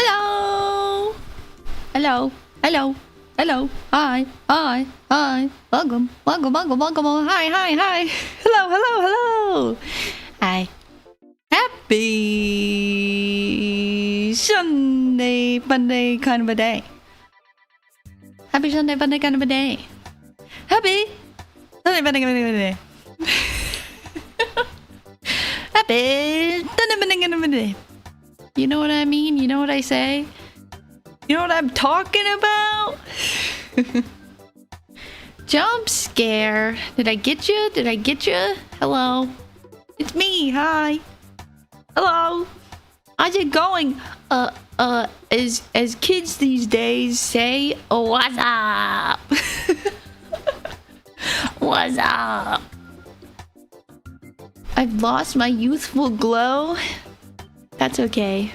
Hello! Hello! Hello! Hello! Hi! Hi! Hi! Welcome! Welcome! Welcome! Welcome! Hi! Hi! Hi! Hello! Hello! Hello! Hi! Happy Sunday, Monday kind of a day. Happy Sunday, Monday kind of a day. Happy Sunday, Monday kind of a day. happy. You know what I mean? You know what I say? You know what I'm talking about? Jump scare. Did I get you? Did I get you? Hello. It's me. Hi. Hello. How's it going? As kids these days say, what's up? What's up? I've lost my youthful glow. That's okay.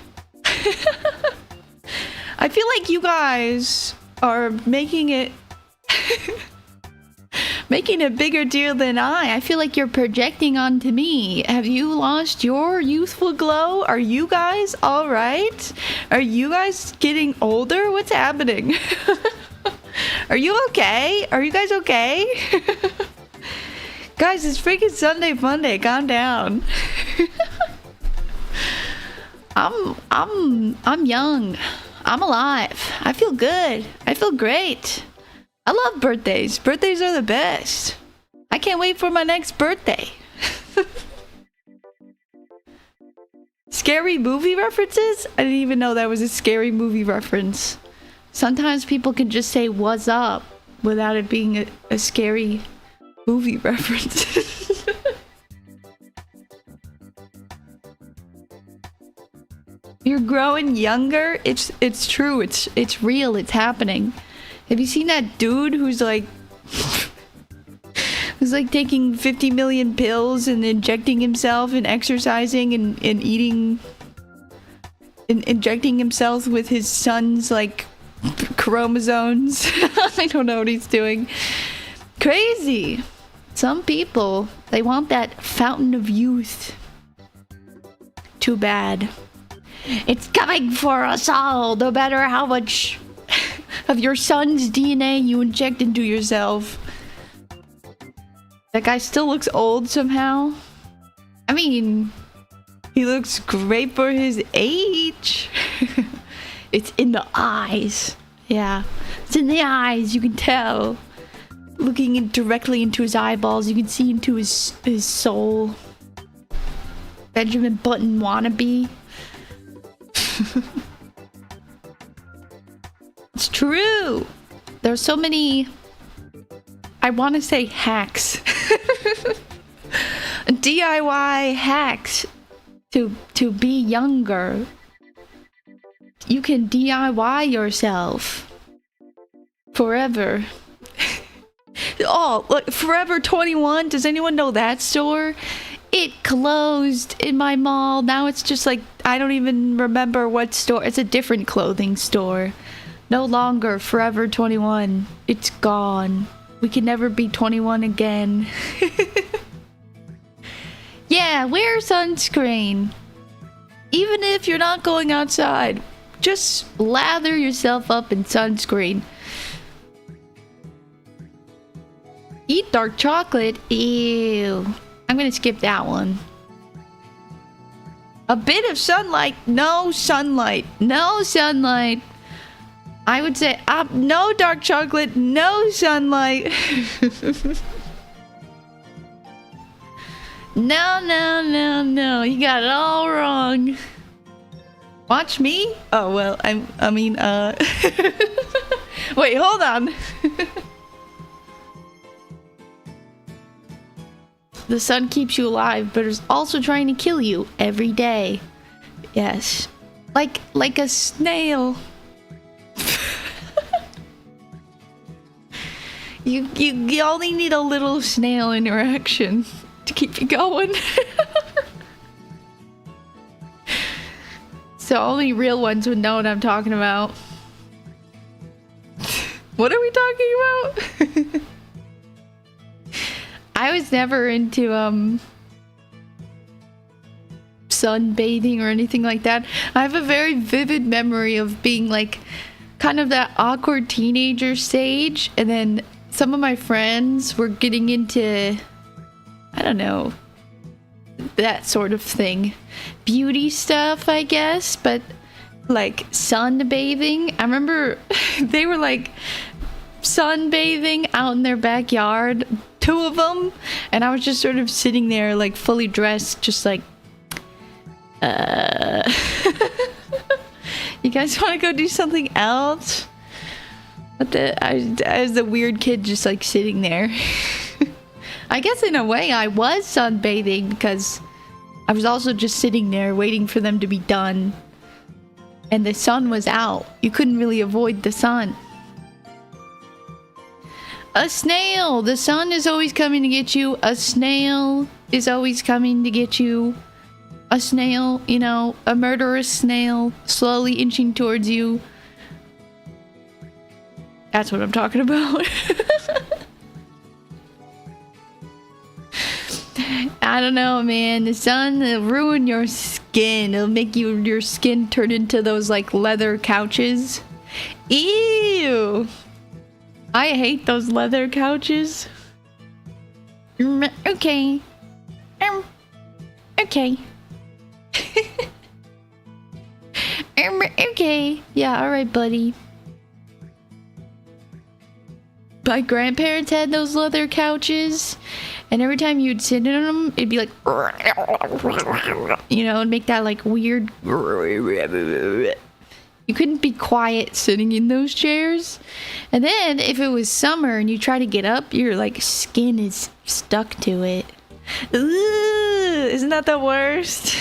I feel like you guys are making it making a bigger deal than I feel like you're projecting onto me. Have you lost your youthful glow? Are you guys all right? Are you guys getting older? What's happening? Are you okay? Are you guys okay? Guys, it's freaking Sunday Funday. Calm down. I'm young. I'm alive. I feel good. I feel great. I love birthdays. Birthdays are the best. I can't wait for my next birthday. Scary movie references? I didn't even know that was a scary movie reference. Sometimes people can just say "what's up" without it being a scary movie reference. You're growing younger. It's true. It's real. It's happening. Have you seen that dude who's like taking 50 million pills and injecting himself and exercising and eating and injecting himself with his son's like chromosomes? I don't know what he's doing. Crazy. Some people, they want that fountain of youth. Too bad. It's coming for us all, no matter how much of your son's DNA you inject into yourself. That guy still looks old somehow. I mean, he looks great for his age. It's in the eyes. Yeah, it's in the eyes, you can tell. Looking directly into his eyeballs, you can see into his soul. Benjamin Button wannabe. It's true. There's so many, I want to say hacks. DIY hacks to be younger. You can DIY yourself forever. Oh, look, Forever 21. Does anyone know that store? It closed in my mall. Now it's just like, I don't even remember what store. It's a different clothing store. No longer Forever 21. It's gone. We can never be 21 again. Yeah, wear sunscreen. Even if you're not going outside, just lather yourself up in sunscreen. Eat dark chocolate. Ew. I'm gonna skip that one. A bit of sunlight. No sunlight. No sunlight. I would say no dark chocolate, no sunlight. No. You got it all wrong. Watch me? Oh, well, I mean, wait, hold on. The sun keeps you alive, but it's also trying to kill you every day. Yes. Like a snail. You only need a little snail interaction to keep you going. So only real ones would know what I'm talking about. What are we talking about? I was never into sunbathing or anything like that. I have a very vivid memory of being like kind of that awkward teenager stage, and then some of my friends were getting into, I don't know, that sort of thing. Beauty stuff, I guess, but like sunbathing. I remember they were like sunbathing out in their backyard, two of them, and I was just sort of sitting there like fully dressed, just like You guys want to go do something else? What the? I was the weird kid just like sitting there. I guess in a way I was sunbathing because I was also just sitting there waiting for them to be done. And the sun was out. You couldn't really avoid the sun. A snail! The sun is always coming to get you. A snail is always coming to get you. A snail, you know, a murderous snail slowly inching towards you. That's what I'm talking about. I don't know, man. The sun will ruin your skin. It'll make your skin turn into those like leather couches. Ew! I hate those leather couches. Okay. Okay. Okay. Yeah, alright, buddy. My grandparents had those leather couches, and every time you'd sit in them, it'd be like, you know, and make that like weird. You couldn't be quiet sitting in those chairs. And then if it was summer and you try to get up, your like skin is stuck to it. Ooh, isn't that the worst?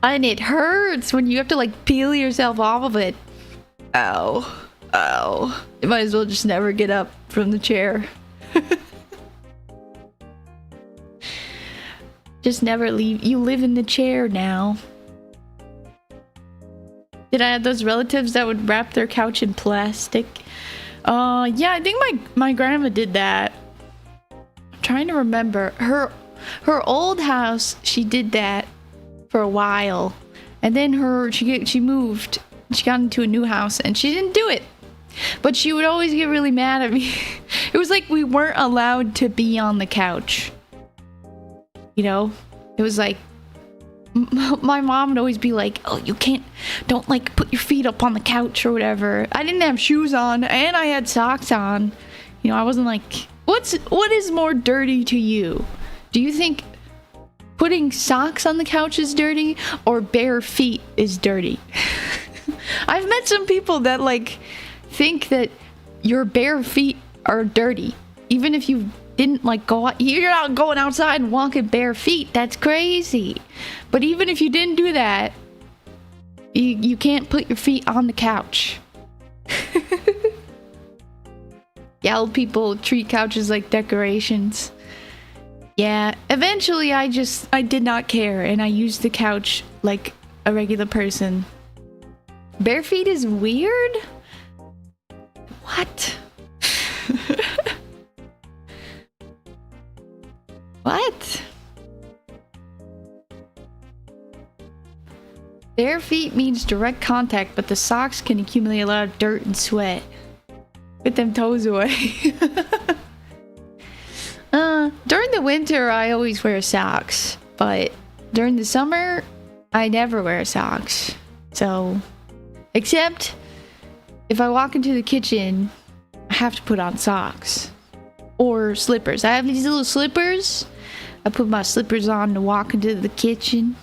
And it hurts when you have to like peel yourself off of it. Ow. Ow. You might as well just never get up from the chair. Just never leave. You live in the chair now. Did I have those relatives that would wrap their couch in plastic? Yeah, I think my grandma did that. I'm trying to remember. Her old house, she did that for a while. And then she moved. She got into a new house and she didn't do it. But she would always get really mad at me. It was like we weren't allowed to be on the couch. You know? It was like my mom would always be like, oh, you can't, don't like put your feet up on the couch or whatever. I didn't have shoes on and I had socks on. You know, I wasn't like, what is more dirty to you? Do you think putting socks on the couch is dirty or bare feet is dirty? I've met some people that like think that your bare feet are dirty. Even if you didn't like go out, you're not going outside and walking bare feet. That's crazy. But even if you didn't do that, you can't put your feet on the couch. Yeah, old people treat couches like decorations. Yeah, eventually I did not care and I used the couch like a regular person. Bare feet is weird? What? What? Bare feet means direct contact, but the socks can accumulate a lot of dirt and sweat. Get them toes away. During the winter, I always wear socks, but during the summer, I never wear socks. So, except if I walk into the kitchen, I have to put on socks or slippers. I have these little slippers. I put my slippers on to walk into the kitchen.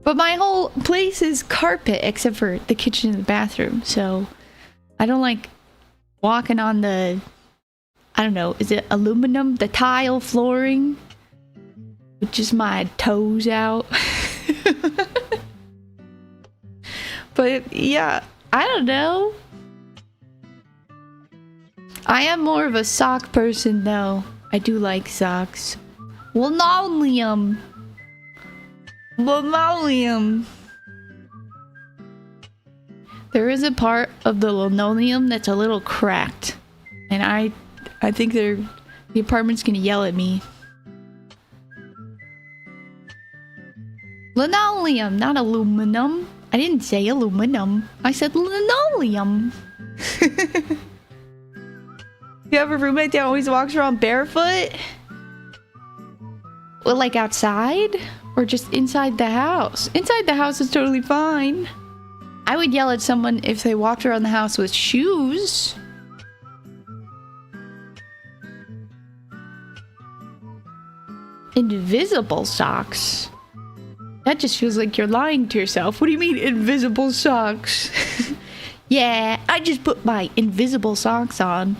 But my whole place is carpet except for the kitchen and the bathroom. So I don't like walking on the, I don't know, is it aluminum? The tile flooring? With just my toes out. But yeah, I don't know. I am more of a sock person though. I do like socks. Linoleum. Linoleum. There is a part of the linoleum that's a little cracked. And I think the apartment's gonna yell at me. Linoleum, not aluminum. I didn't say aluminum. I said linoleum. You have a roommate that always walks around barefoot? Well, like outside? Or just inside the house? Inside the house is totally fine. I would yell at someone if they walked around the house with shoes. Invisible socks? That just feels like you're lying to yourself. What do you mean, invisible socks? Yeah, I just put my invisible socks on.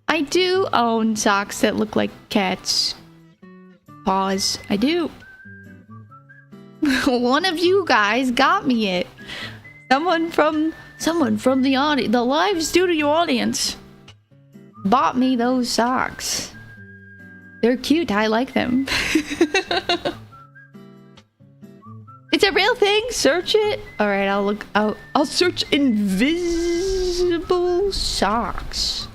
I do own socks that look like cats' paws. I do. One of you guys got me it. Someone from the audience, the live studio audience, bought me those socks. They're cute. I like them. It's a real thing. Search it. All right, I'll look. I'll search invisible socks.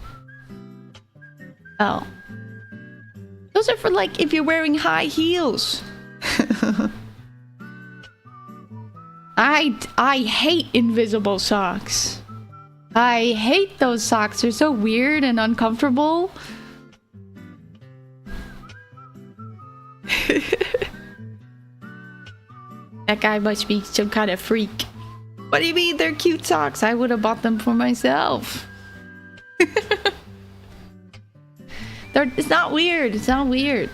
Oh, those are for like if you're wearing high heels. I hate invisible socks. I hate those socks. They're so weird and uncomfortable. That guy must be some kind of freak. What do you mean they're cute socks? I would have bought them for myself. It's not weird. It's not weird.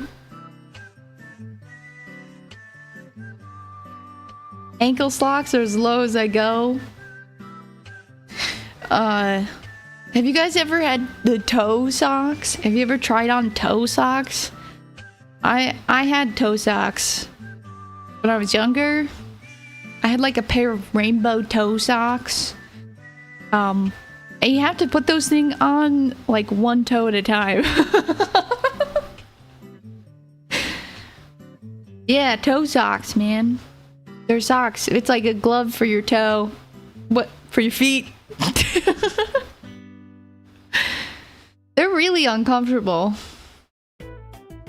Ankle socks are as low as I go. Have you guys ever had the toe socks? Have you ever tried on toe socks? I had toe socks when I was younger. I had like a pair of rainbow toe socks. And you have to put those things on like one toe at a time. Yeah, toe socks, man. They're socks. It's like a glove for your toe. What? For your feet? They're really uncomfortable.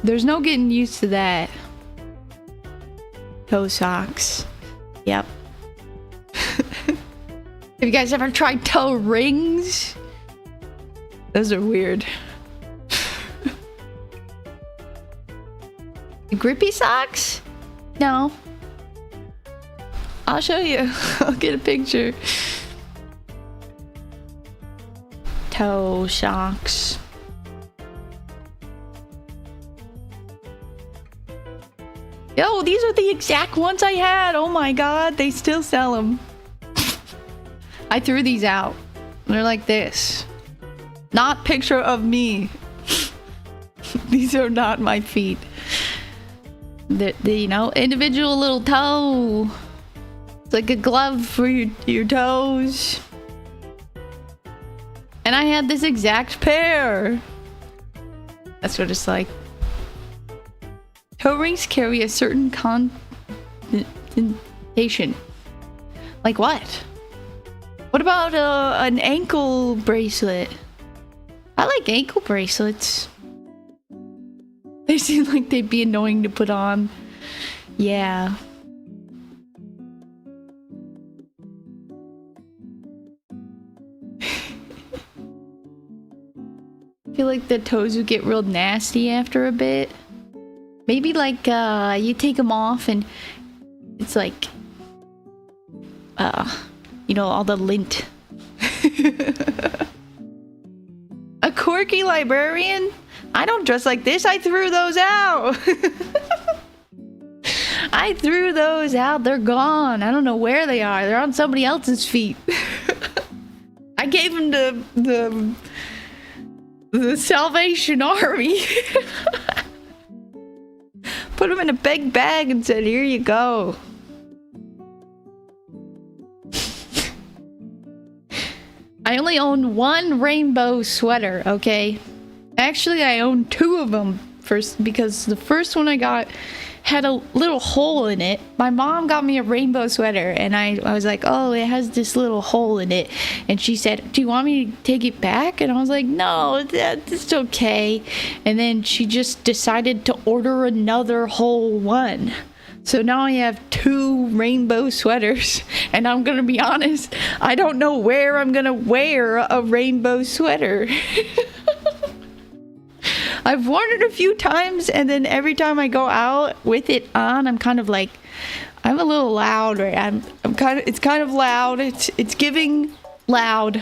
There's no getting used to that. Toe socks. Yep. Have you guys ever tried toe rings? Those are weird. Grippy socks? No. I'll show you. I'll get a picture. Toe socks. Yo, these are the exact ones I had. Oh my god, they still sell them. I threw these out. They're like this. Not picture of me. These are not my feet. The you know, individual little toe. It's like a glove for your toes. And I had this exact pair. That's what it's like. Toe rings carry a certain connotation. Like what? What about an ankle bracelet? I like ankle bracelets. They seem like they'd be annoying to put on. Yeah. I feel like the toes would get real nasty after a bit. Maybe like you take them off and it's like you know, all the lint. A quirky librarian? I don't dress like this. I threw those out. I threw those out. They're gone. I don't know where they are. They're on somebody else's feet. I gave them to the Salvation Army. Put them in a big bag and said, here you go. I only own one rainbow sweater, okay? Actually, I own two of them first because the first one I got had a little hole in it. My mom got me a rainbow sweater and I was like, oh, it has this little hole in it. And she said, do you want me to take it back? And I was like, no, it's okay. And then she just decided to order another whole one. So now I have two rainbow sweaters. And I'm gonna be honest, I don't know where I'm gonna wear a rainbow sweater. I've worn it a few times, and then every time I go out with it on, I'm kind of like, I'm a little loud, right? It's kind of loud. It's giving loud.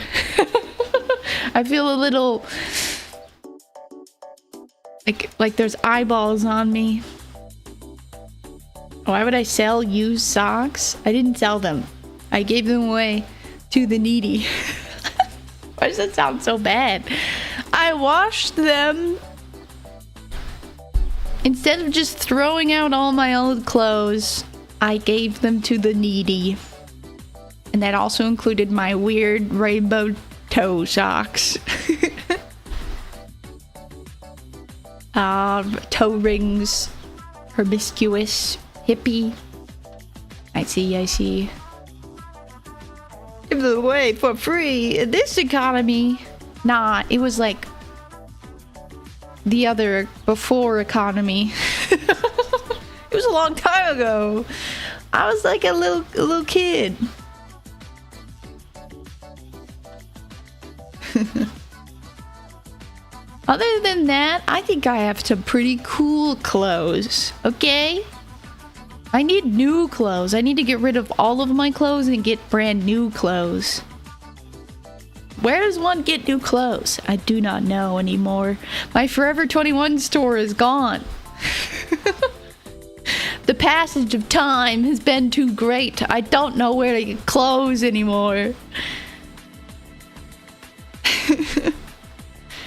I feel a little Like there's eyeballs on me. Why would I sell used socks? I didn't sell them. I gave them away to the needy. Why does that sound so bad? I washed them. Instead of just throwing out all my old clothes, I gave them to the needy. And that also included my weird rainbow toe socks. Toe rings. Promiscuous. Hippie. I see. Give them away for free in this economy. Nah, it was like the other before economy. It was a long time ago. I was like a little kid. Other than that, I think I have some pretty cool clothes. Okay? I need new clothes. I need to get rid of all of my clothes and get brand new clothes. Where does one get new clothes? I do not know anymore. My Forever 21 store is gone. The passage of time has been too great. I don't know where to get clothes anymore.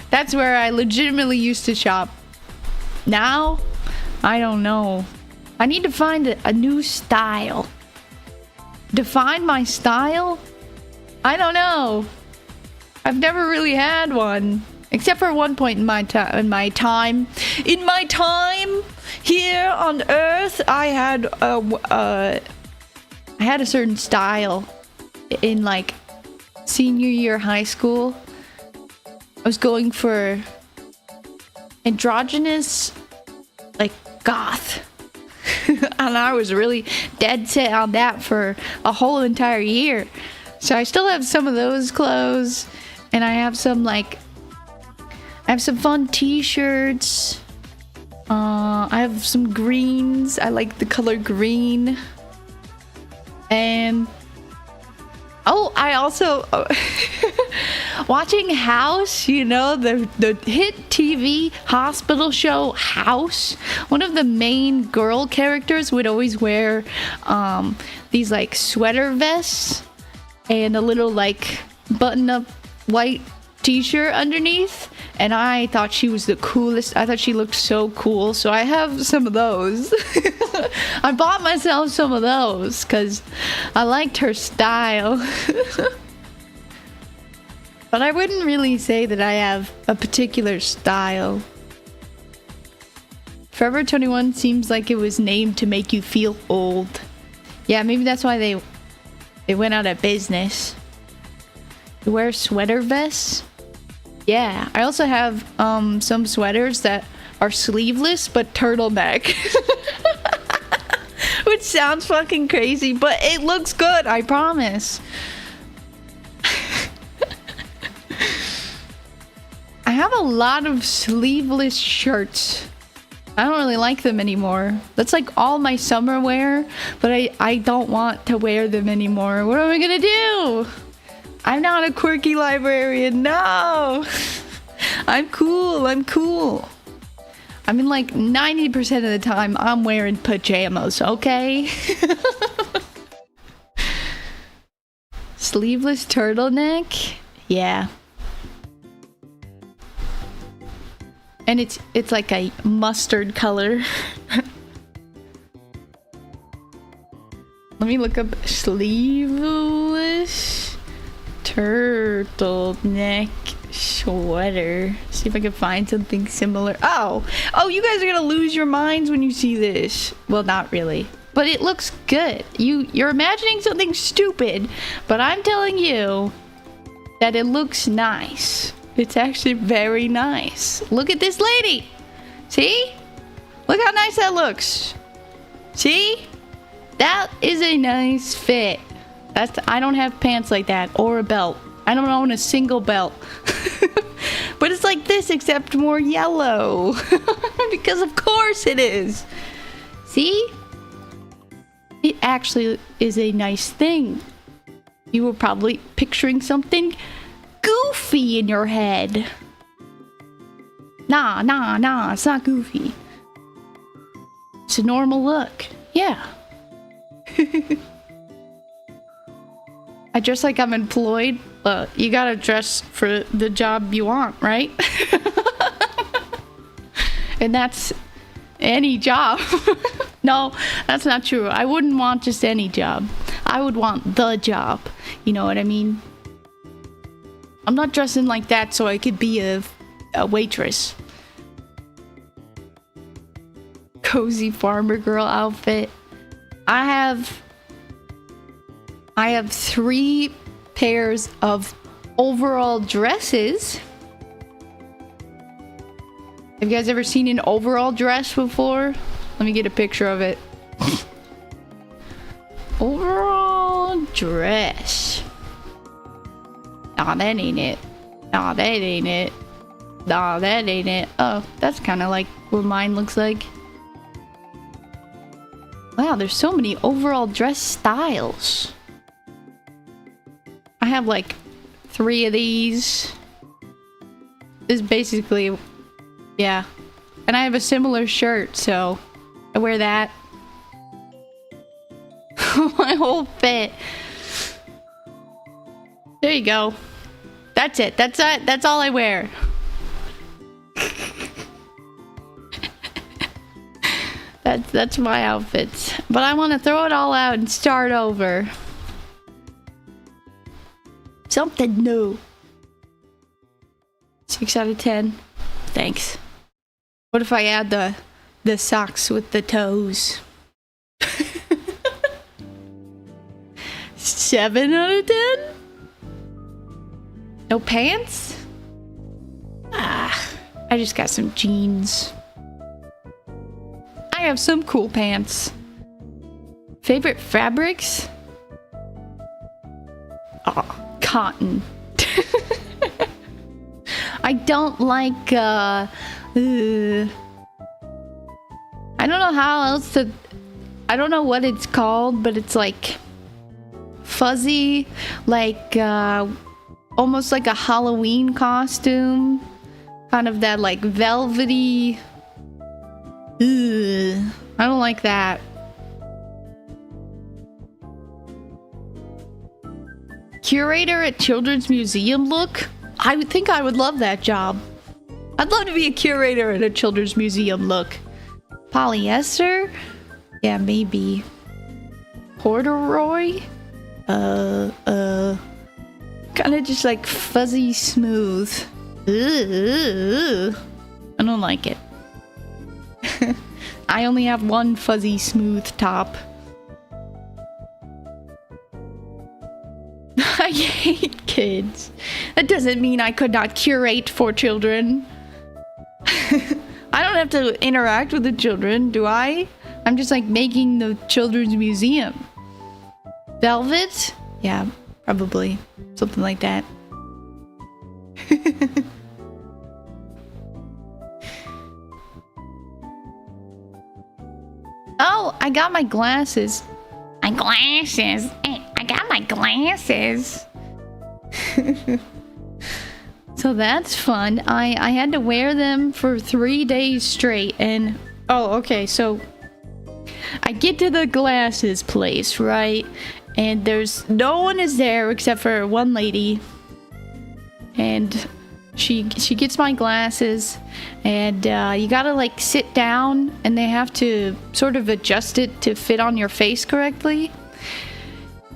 That's where I legitimately used to shop. Now, I don't know. I need to find a new style. Define my style? I don't know. I've never really had one. Except for one point in my time here on Earth, I had a certain style in like senior year high school. I was going for androgynous, like goth. And I was really dead set on that for a whole entire year. So I still have some of those clothes, and I have some fun t-shirts. I have some greens. I like the color green. And oh, I also watching House, you know, the hit TV hospital show House. One of the main girl characters would always wear these like sweater vests and a little like button-up white t-shirt underneath, and I thought she was the coolest. I thought she looked so cool, so I have some of those. I bought myself some of those because I liked her style. But I wouldn't really say that I have a particular style. Forever 21 seems like it was named to make you feel old. Yeah, maybe that's why they went out of business. You wear sweater vests? Yeah, I also have some sweaters that are sleeveless but turtleneck. Which sounds fucking crazy, but it looks good, I promise. I have a lot of sleeveless shirts. I don't really like them anymore. That's like all my summer wear, but I don't want to wear them anymore. What am I gonna do? I'm not a quirky librarian, no! I'm cool. I mean, like 90% of the time I'm wearing pajamas, okay? Sleeveless turtleneck? Yeah. And it's like a mustard color. Let me look up sleeveless turtleneck sweater. See if I can find something similar. Oh, you guys are gonna lose your minds when you see this. Well, not really, but it looks good. You're imagining something stupid, but I'm telling you that it looks nice. It's actually very nice. Look at this lady. See? Look how nice that looks. See? That is a nice fit. I don't have pants like that or a belt. I don't own a single belt. But it's like this except more yellow. Because of course it is. See? It actually is a nice thing. You were probably picturing something goofy in your head. Nah, it's not goofy. It's a normal look. Yeah. I dress like I'm employed. You gotta dress for the job you want, right? And that's any job. No, that's not true. I wouldn't want just any job. I would want the job. You know what I mean? I'm not dressing like that so I could be a waitress. Cozy farmer girl outfit. I have 3 pairs of overall dresses. Have you guys ever seen an overall dress before? Let me get a picture of it. Overall dress. Nah, that ain't it. Nah, that ain't it. Nah, that ain't it. Oh, that's kind of like what mine looks like. Wow, there's so many overall dress styles. I have like 3 of these. This is basically, yeah. And I have a similar shirt, so I wear that. My whole fit. There you go. That's it. That's it. That's all I wear. That's my outfits. But I want to throw it all out and start over. Something new. 6 out of 10. Thanks. What if I add the socks with the toes? 7 out of 10? No pants? Ah, I just got some jeans. I have some cool pants. Favorite fabrics? Oh, cotton. I don't like, I don't know how else to... I don't know what it's called, but it's like... fuzzy, like, almost like a Halloween costume. Kind of that, like, velvety... Ugh, I don't like that. Curator at Children's Museum look? I would think I would love that job. I'd love to be a curator at a children's museum look. Polyester? Yeah, maybe. Corduroy? Kind of just like fuzzy smooth. Ugh. I don't like it. I only have one fuzzy smooth top. I hate kids. That doesn't mean I could not curate for children. I don't have to interact with the children, do I? I'm just like making the children's museum. Velvet? Yeah, probably. Something like that. Oh, I got my glasses. My glasses. Hey, I got my glasses. So that's fun. I had to wear them for 3 days straight and... Oh, okay, so... I get to the glasses place, right? And there's... No one is there except for one lady. And... She gets my glasses, and you gotta like sit down, and they have to sort of adjust it to fit on your face correctly.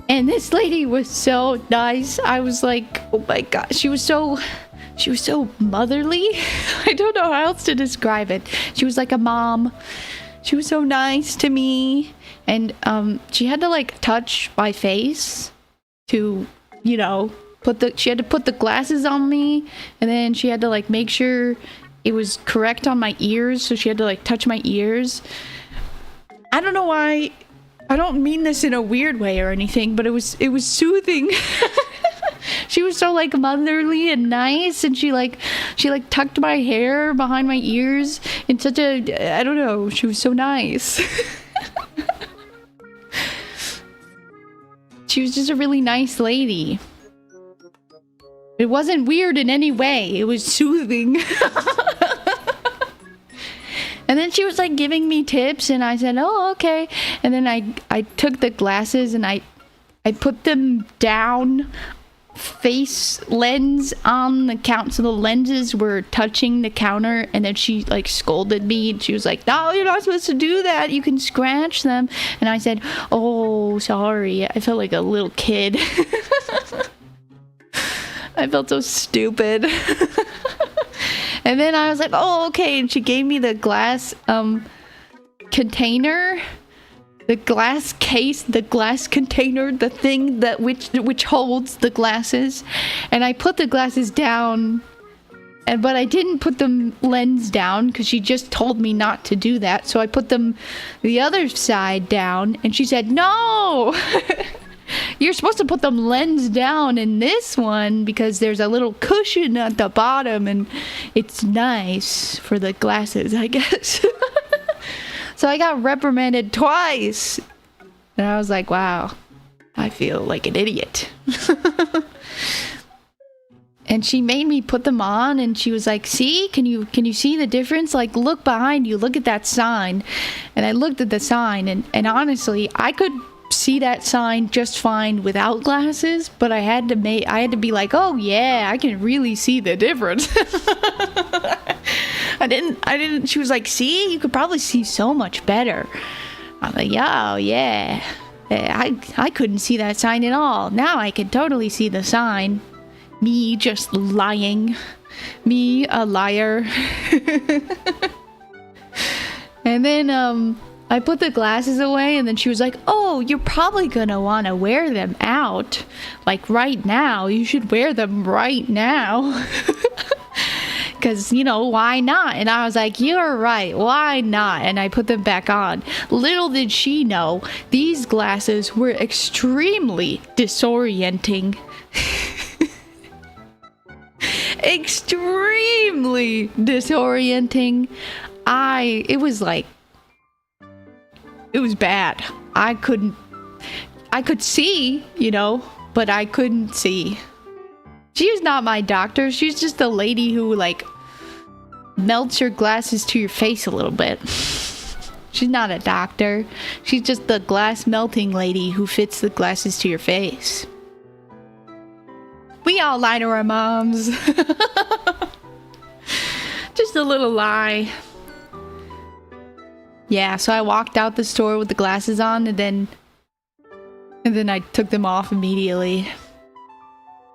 And this lady was so nice. I was like, oh my god, she was so motherly. I don't know how else to describe it. She was like a mom. She was so nice to me, and she had to like touch my face to, you know, she had to put the glasses on me, and then she had to like make sure it was correct on my ears, so she had to like touch my ears. I don't know why. I don't mean this in a weird way or anything, but it was soothing. She was so like motherly and nice, and she tucked my hair behind my ears in such a, I don't know, she was so nice. She was just a really nice lady. It wasn't weird in any way. It was soothing. And then she was like giving me tips, and I said, oh, okay. And then I took the glasses and I put them down, face lens on the counter, so the lenses were touching the counter. And then she like scolded me, and she was like, no, you're not supposed to do that, you can scratch them. And I said, oh, sorry. I felt like a little kid. I felt so stupid. And then I was like, oh, okay. And she gave me the glass container, the glass case, the glass container, the thing that which holds the glasses. And I put the glasses down, but I didn't put the lens down because she just told me not to do that. So I put them the other side down, and she said, no. You're supposed to put the lens down in this one because there's a little cushion at the bottom, and it's nice for the glasses, I guess. So I got reprimanded twice. And I was like, wow, I feel like an idiot. And she made me put them on, and she was like, see, can you see the difference? Like, look behind you, look at that sign. And I looked at the sign, and honestly, I could see that sign just fine without glasses, but I had to be like, oh yeah, I can really see the difference. I didn't she was like, see, you could probably see so much better. I'm like, oh yeah, I couldn't see that sign at all. Now I can totally see the sign. Me just lying, me a liar. And then I put the glasses away, and then she was like, oh, you're probably gonna want to wear them out. Like, right now. You should wear them right now. Because, you know, why not? And I was like, you're right. Why not? And I put them back on. Little did she know, these glasses were extremely disorienting. Extremely disorienting. It was bad. I could see, you know, but I couldn't see. She's not my doctor. She's just a lady who, like, melts your glasses to your face a little bit. She's not a doctor. She's just the glass melting lady who fits the glasses to your face. We all lie to our moms. Just a little lie. Yeah, so I walked out the store with the glasses on, and then I took them off immediately.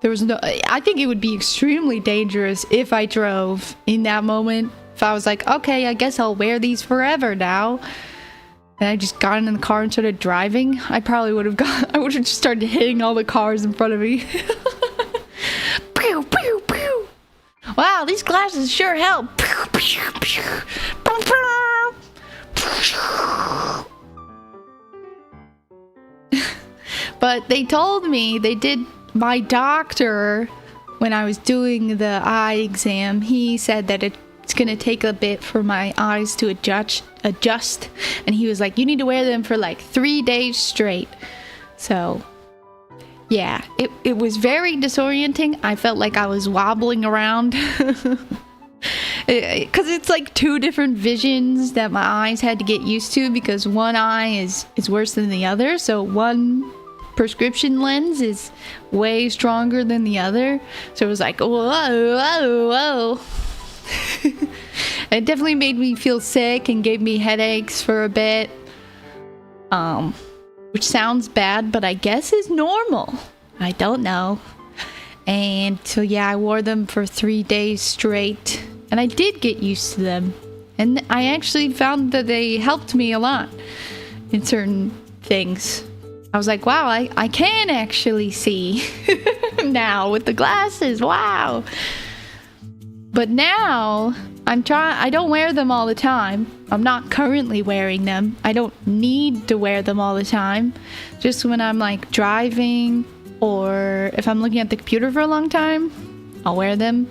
There was no... I think it would be extremely dangerous if I drove in that moment. If I was like, okay, I guess I'll wear these forever now. And I just got in the car and started driving. I probably would have I would have just started hitting all the cars in front of me. Pew, pew, pew. Wow, these glasses sure help. Pew, pew, pew. Boom, boom. But they told me, my doctor, when I was doing the eye exam, he said that it's gonna take a bit for my eyes to adjust, and he was like, you need to wear them for like 3 days straight. So yeah, it was very disorienting. I felt like I was wobbling around. Because it's like two different visions that my eyes had to get used to, because one eye is worse than the other. So one prescription lens is way stronger than the other. So it was like, whoa, whoa, whoa. It definitely made me feel sick and gave me headaches for a bit. Which sounds bad, but I guess is normal. I don't know. And so yeah, I wore them for 3 days straight. And I did get used to them. And I actually found that they helped me a lot in certain things. I was like, wow, I can actually see now with the glasses. Wow. But now I don't wear them all the time. I'm not currently wearing them. I don't need to wear them all the time. Just when I'm like driving, or if I'm looking at the computer for a long time, I'll wear them.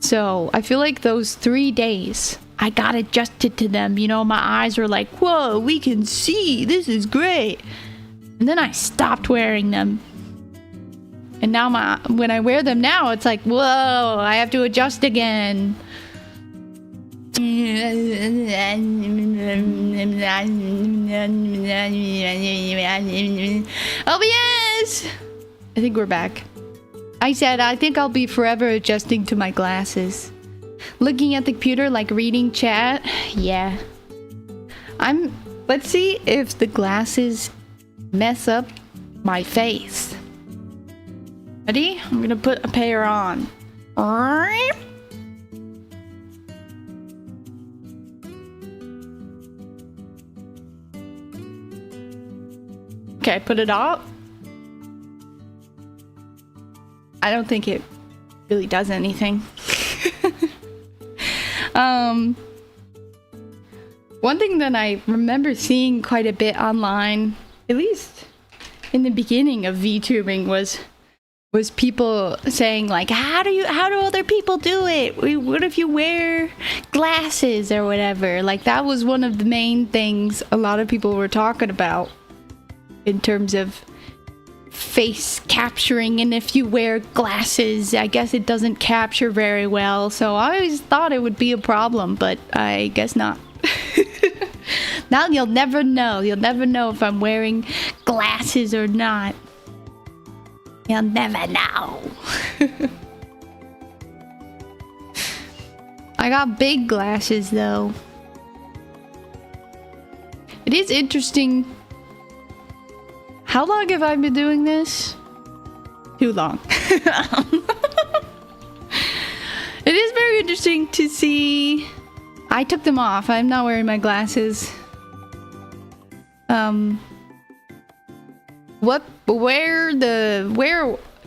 So I feel like those 3 days, I got adjusted to them. You know, my eyes were like, whoa, we can see. This is great. And then I stopped wearing them. And now when I wear them now, it's like, whoa, I have to adjust again. Oh yes! I think we're back. I said I think I'll be forever adjusting to my glasses. Looking at the computer like reading chat. Yeah. Let's see if the glasses mess up my face. Ready? I'm gonna put a pair on. Okay, put it up. I don't think it really does anything. One thing that I remember seeing quite a bit online, at least in the beginning of VTubing, was people saying like, how do other people do it? What if you wear glasses or whatever? Like that was one of the main things a lot of people were talking about in terms of face capturing, and if you wear glasses, I guess it doesn't capture very well. So I always thought it would be a problem, but I guess not. Now you'll never know. You'll never know if I'm wearing glasses or not. You'll never know. I got big glasses though. It is interesting. How long have I been doing this? Too long. It is very interesting to see. I took them off. I'm not wearing my glasses.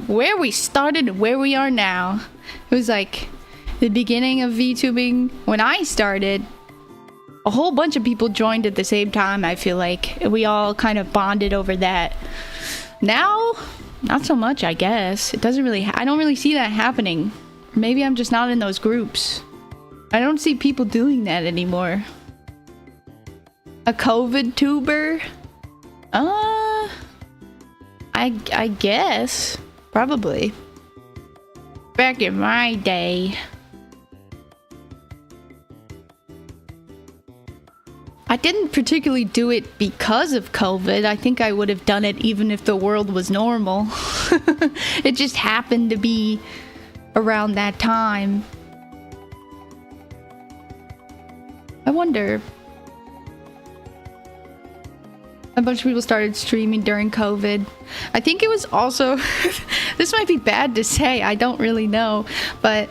Where we started and where we are now. It was like the beginning of VTubing. When I started, a whole bunch of people joined at the same time, I feel like. We all kind of bonded over that. Now, not so much, I guess. It doesn't really, I don't really see that happening. Maybe I'm just not in those groups. I don't see people doing that anymore. A COVID tuber? I guess. Probably. Back in my day. I didn't particularly do it because of COVID. I think I would have done it even if the world was normal. It just happened to be around that time. I wonder. A bunch of people started streaming during COVID. I think it was also... This might be bad to say, I don't really know. But,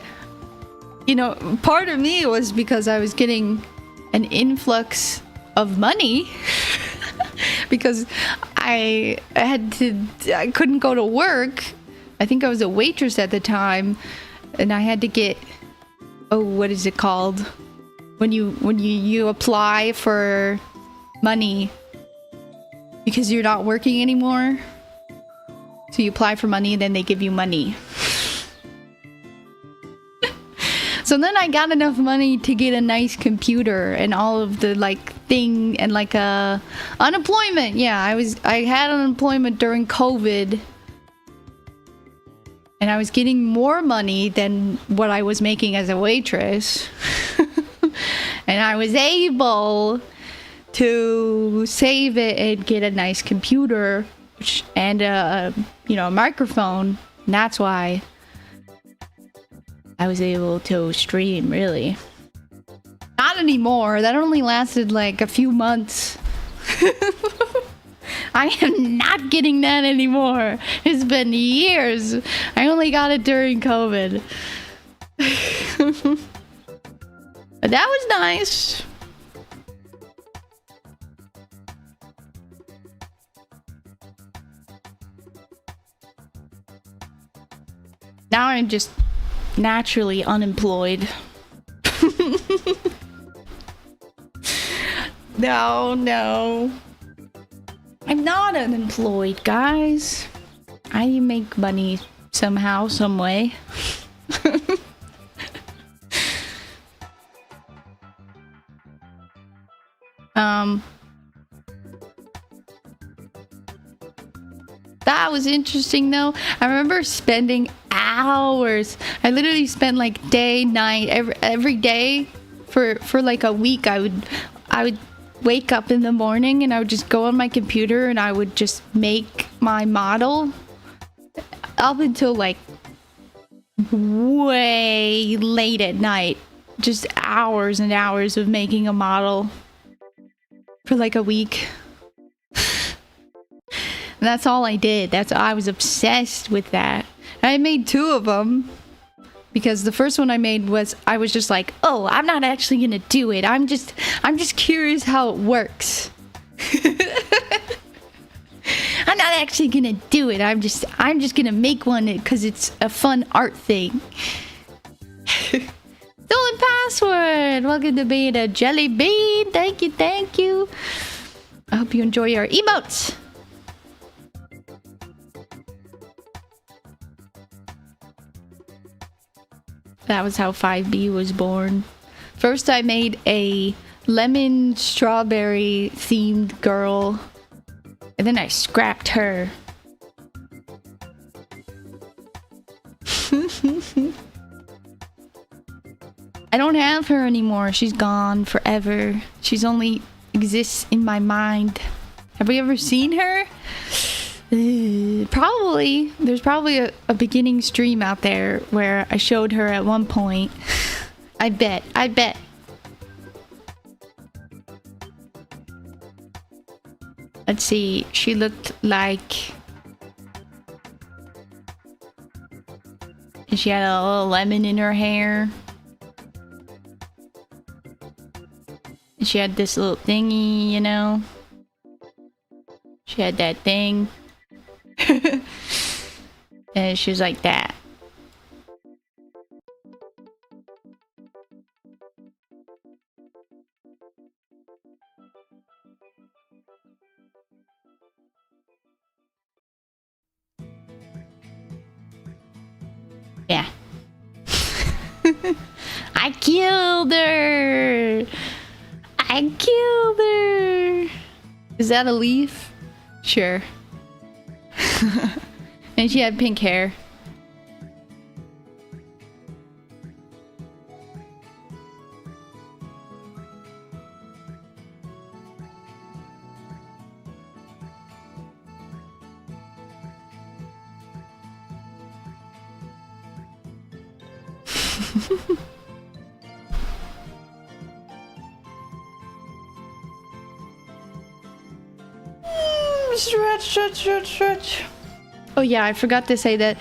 you know, part of me was because I was getting an influx of money. Because I couldn't go to work. I think I was a waitress at the time. And I had to get... Oh, what is it called? When you apply for money because you're not working anymore. So you apply for money and then they give you money. So then I got enough money to get a nice computer and all of the like thing and like unemployment. Yeah, I had unemployment during COVID. And I was getting more money than what I was making as a waitress. And I was able to save it and get a nice computer and a microphone. And that's why I was able to stream, really. Not anymore. That only lasted like a few months. I am not getting that anymore. It's been years. I only got it during COVID. But that was nice. Now I'm just naturally unemployed. No. I'm not unemployed, guys. I make money somehow, some way. That was interesting though. I remember spending hours. I literally spent like day, night, every day for like a week. I would wake up in the morning and I would just go on my computer and I would just make my model up until like way late at night. Just hours and hours of making a model for like a week. And that's all I did. I was obsessed with that. I made 2 of them because the first one I made was I was just like, oh, I'm not actually gonna do it. I'm just curious how it works. I'm not actually gonna do it. I'm just gonna make one because it's a fun art thing. Stolen password. Welcome to being a jelly bean. Thank you, thank you. I hope you enjoy our emotes. That was how 5B was born. First I made a lemon strawberry themed girl. And then I scrapped her. I don't have her anymore. She's gone forever. She's only exists in my mind. Have we ever seen her? Probably. There's probably a beginning stream out there where I showed her at one point. I bet. Let's see. She looked like... she had a little lemon in her hair. She had this little thingy, you know. She had that thing. And she was like that. Yeah. I killed her! I killed her! Is that a leaf? Sure. And she had pink hair. Stretch. Oh yeah, I forgot to say that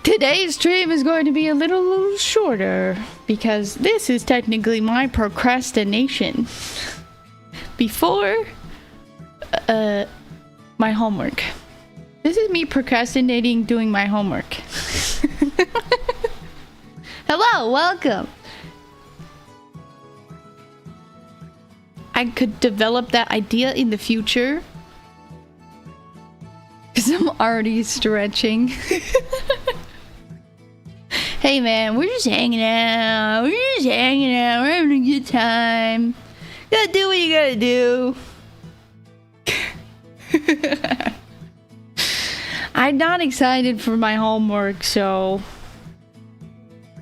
today's stream is going to be a little shorter because this is technically my procrastination before my homework. This is me procrastinating doing my homework. Hello, welcome. I could develop that idea in the future. Because I'm already stretching. Hey man, we're just hanging out. We're having a good time. Gotta do what you gotta do. I'm not excited for my homework, so...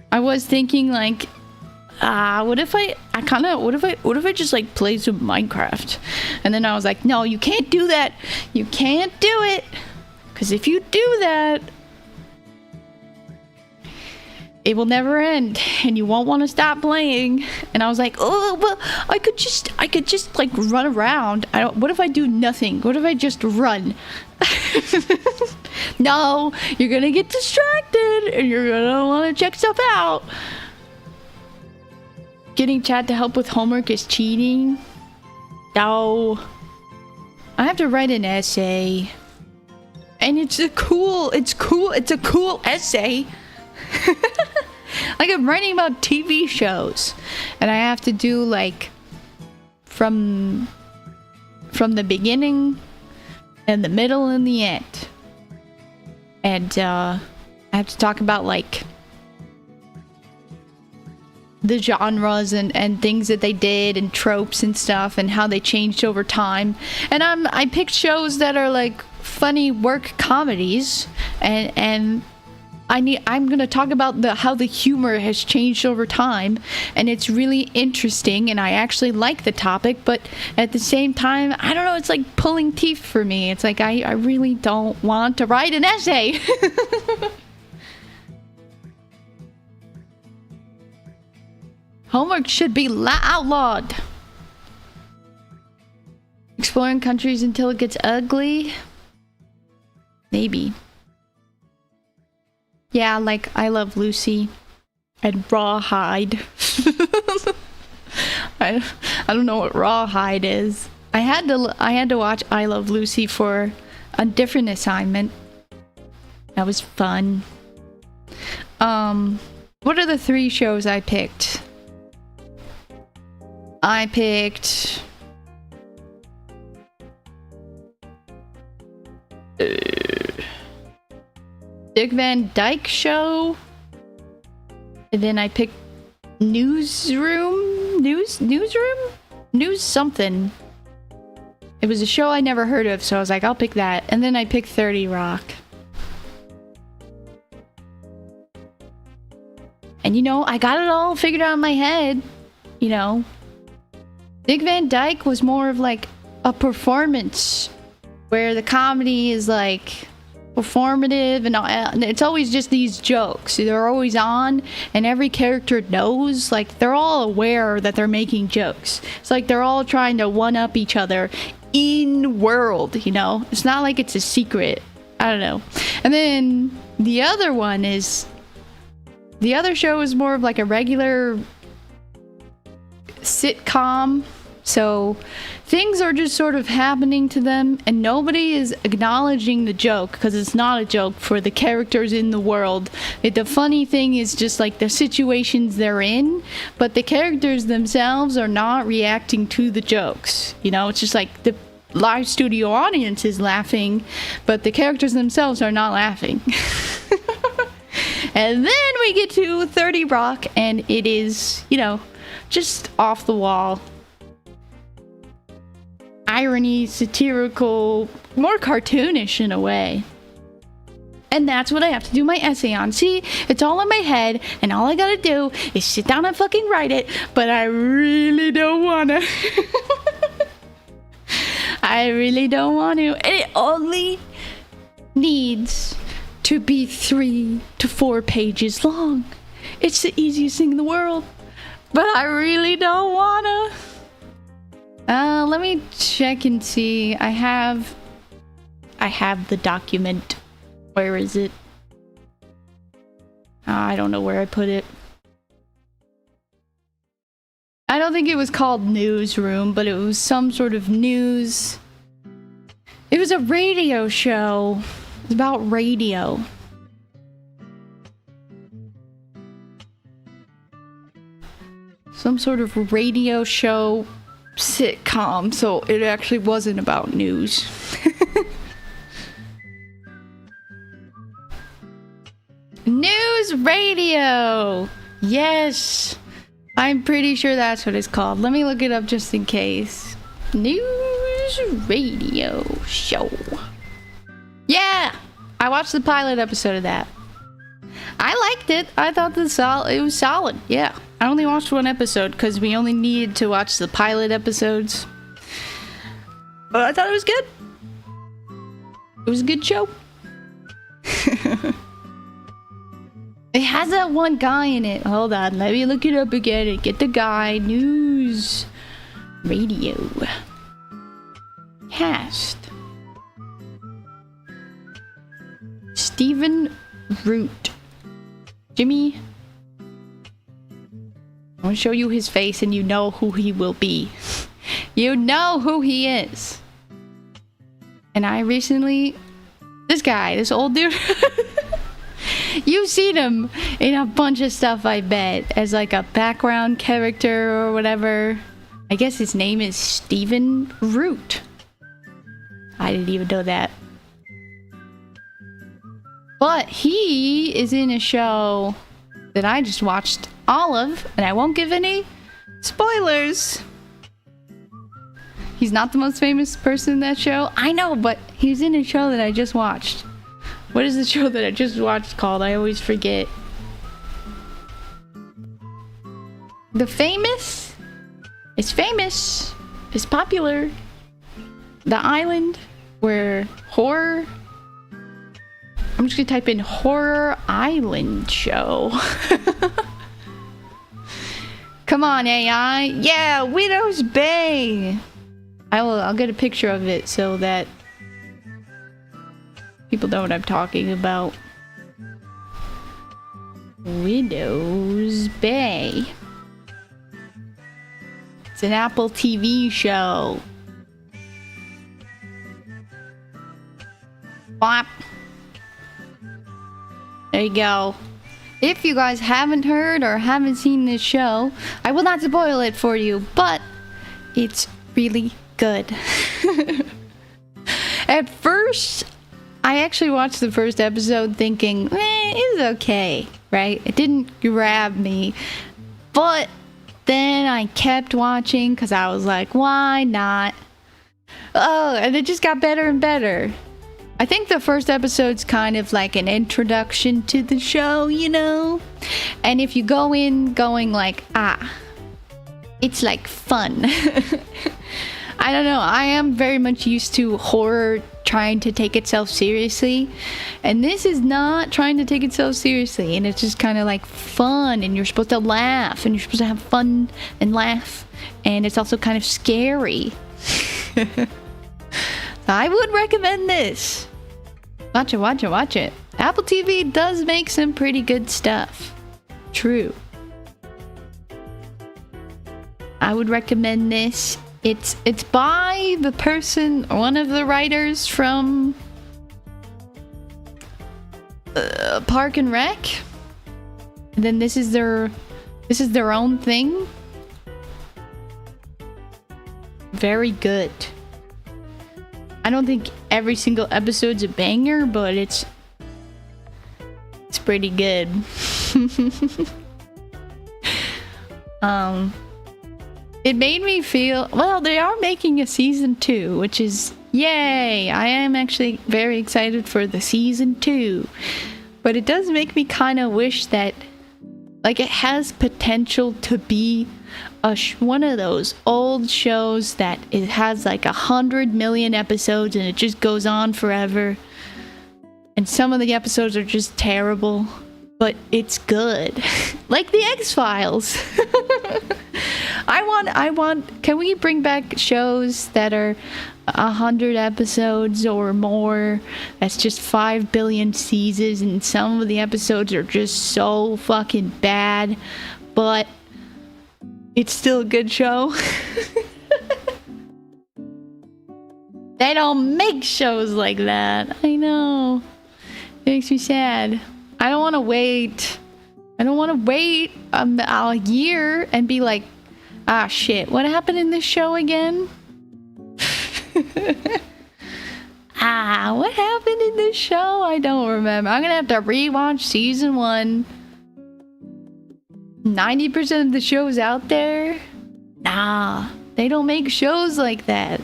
I was thinking like... what if I just like play some Minecraft? And then I was like, no, you can't do that. You can't do it. Because if you do that, it will never end and you won't want to stop playing. And I was like, oh, well, I could just like run around. What if I do nothing? What if I just run? No, you're going to get distracted and you're going to want to check stuff out. Getting chat to help with homework is cheating. No. I have to write an essay. And it's a cool essay. Like I'm writing about TV shows. And I have to do like from the beginning and the middle and the end. And I have to talk about like the genres and things that they did and tropes and stuff and how they changed over time. And I picked shows that are like funny work comedies and I'm gonna talk about how the humor has changed over time, and it's really interesting, and I actually like the topic, but at the same time, I don't know, it's like pulling teeth for me. It's like I really don't want to write an essay. Homework should be outlawed. Exploring countries until it gets ugly? Maybe. Yeah, like I Love Lucy and Rawhide. I don't know what Rawhide is. I had to watch I Love Lucy for a different assignment. That was fun. What are the 3 shows I picked? I picked Dick Van Dyke Show, and then I picked News something. It was a show I never heard of, so I was like, I'll pick that. And then I picked 30 Rock. And you know, I got it all figured out in my head. You know, Dick Van Dyke was more of like a performance, where the comedy is like performative, and it's always just these jokes. They're always on, and every character knows, like, they're all aware that they're making jokes. It's like they're all trying to one-up each other in world, you know? It's not like it's a secret. I don't know. And then the other one is... The other show is more of like a regular sitcom. So things are just sort of happening to them, and nobody is acknowledging the joke because it's not a joke for the characters in the world. The funny thing is just like the situations they're in, but the characters themselves are not reacting to the jokes. You know, it's just like the live studio audience is laughing, but the characters themselves are not laughing. And then we get to 30 Rock, and it is, you know, just off the wall. Irony, satirical, more cartoonish in a way. And that's what I have to do my essay on. See, it's all in my head, and all I gotta do is sit down and fucking write it, but I really don't wanna. I really don't want to. And it only needs to be 3 to 4 pages long. It's the easiest thing in the world, but I really don't wanna. Let me check and see. I have the document. Where is it? I don't know where I put it. I don't think it was called Newsroom, but it was some sort of news. It was a radio show. It was about radio. Some sort of radio show sitcom, so it actually wasn't about news. News radio! Yes! I'm pretty sure that's what it's called. Let me look it up just in case. News radio show. Yeah! I watched the pilot episode of that. I liked it. I thought it was solid. Yeah. I only watched 1 episode because we only needed to watch the pilot episodes. But I thought it was good. It was a good show. It has that one guy in it. Hold on, let me look it up again and get the guy. News radio cast. Stephen Root. Jimmy. I'm gonna show you his face and you know who he will be. You know who he is. And I recently... This old dude... You've seen him in a bunch of stuff, I bet. As like a background character or whatever. I guess his name is Stephen Root. I didn't even know that. But he is in a show that I just watched all of, and I won't give any spoilers. He's not the most famous person in that show. I know, but he's in a show that I just watched. What is the show that I just watched called? I always forget. The Famous? It's famous. It's popular. The Island, where horror... I'm just gonna type in horror island show. Come on, AI. Yeah, Widow's Bay. I'll get a picture of it so that people know what I'm talking about. Widow's Bay. It's an Apple TV show. Bop. There you go. If you guys haven't heard or haven't seen this show, I will not spoil it for you, but it's really good. At first, I actually watched the first episode thinking, it's okay, right? It didn't grab me, but then I kept watching because I was like, why not? Oh, and it just got better and better. I think the first episode's kind of like an introduction to the show, you know? And if you go in going like, it's like fun. I don't know, I am very much used to horror trying to take itself seriously. And this is not trying to take itself seriously. And it's just kind of like fun. And you're supposed to laugh. And you're supposed to have fun and laugh. And it's also kind of scary. I would recommend this. Watch it, watch it, watch it. Apple TV does make some pretty good stuff. True. I would recommend this. It's by the person, one of the writers from Park and Rec. And then this is their own thing. Very good. I don't think every single episode's a banger, but it's pretty good. It made me feel, well, they are making a season 2, which is yay. I am actually very excited for the season 2. But it does make me kind of wish that, like, it has potential to be one of those old shows that it has like 100 million episodes and it just goes on forever. And some of the episodes are just terrible, but it's good. Like the X-Files. Can we bring back shows that are 100 episodes or more? That's just 5 billion seasons, and some of the episodes are just so fucking bad, but it's still a good show. They don't make shows like that. I know. It makes me sad. I don't want to wait. A year and be like, shit, what happened in this show again? What happened in this show? I don't remember. I'm gonna have to rewatch season 1. 90% of the shows out there? Nah, they don't make shows like that.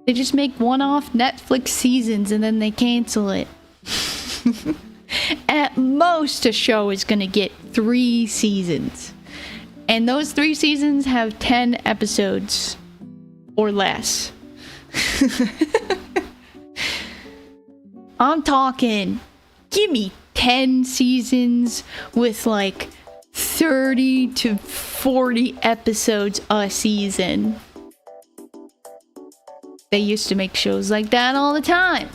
They just make one-off Netflix seasons and then they cancel it. At most, a show is gonna get 3 seasons. And those 3 seasons have 10 episodes or less. I'm talking, give me 10 seasons with like 30 to 40 episodes a season. They used to make shows like that all the time.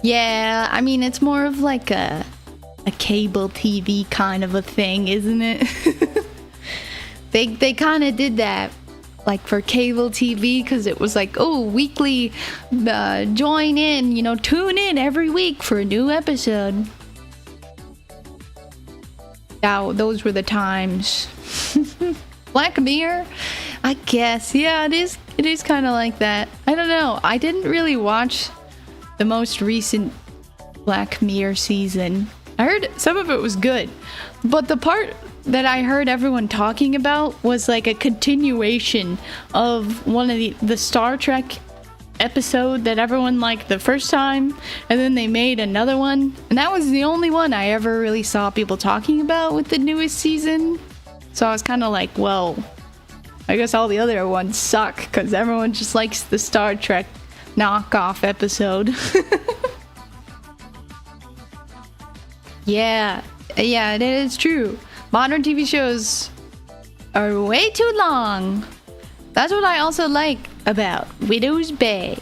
Yeah, I mean, it's more of like a cable TV kind of a thing, isn't it? They kind of did that, like for cable TV, because it was like, oh, weekly, join in, tune in every week for a new episode. Now, those were the times. Black Mirror, I guess, yeah, it is kind of like that. I don't know, I didn't really watch the most recent Black Mirror season. I heard some of it was good, but the part that I heard everyone talking about was like a continuation of one of the Star Trek episode that everyone liked the first time, and then they made another one, and that was the only one I ever really saw people talking about with the newest season. So I was kind of like, well, I guess all the other ones suck because everyone just likes the Star Trek knockoff episode. Yeah, it is true. Modern TV shows are way too long. That's what I also like about Widow's Bay.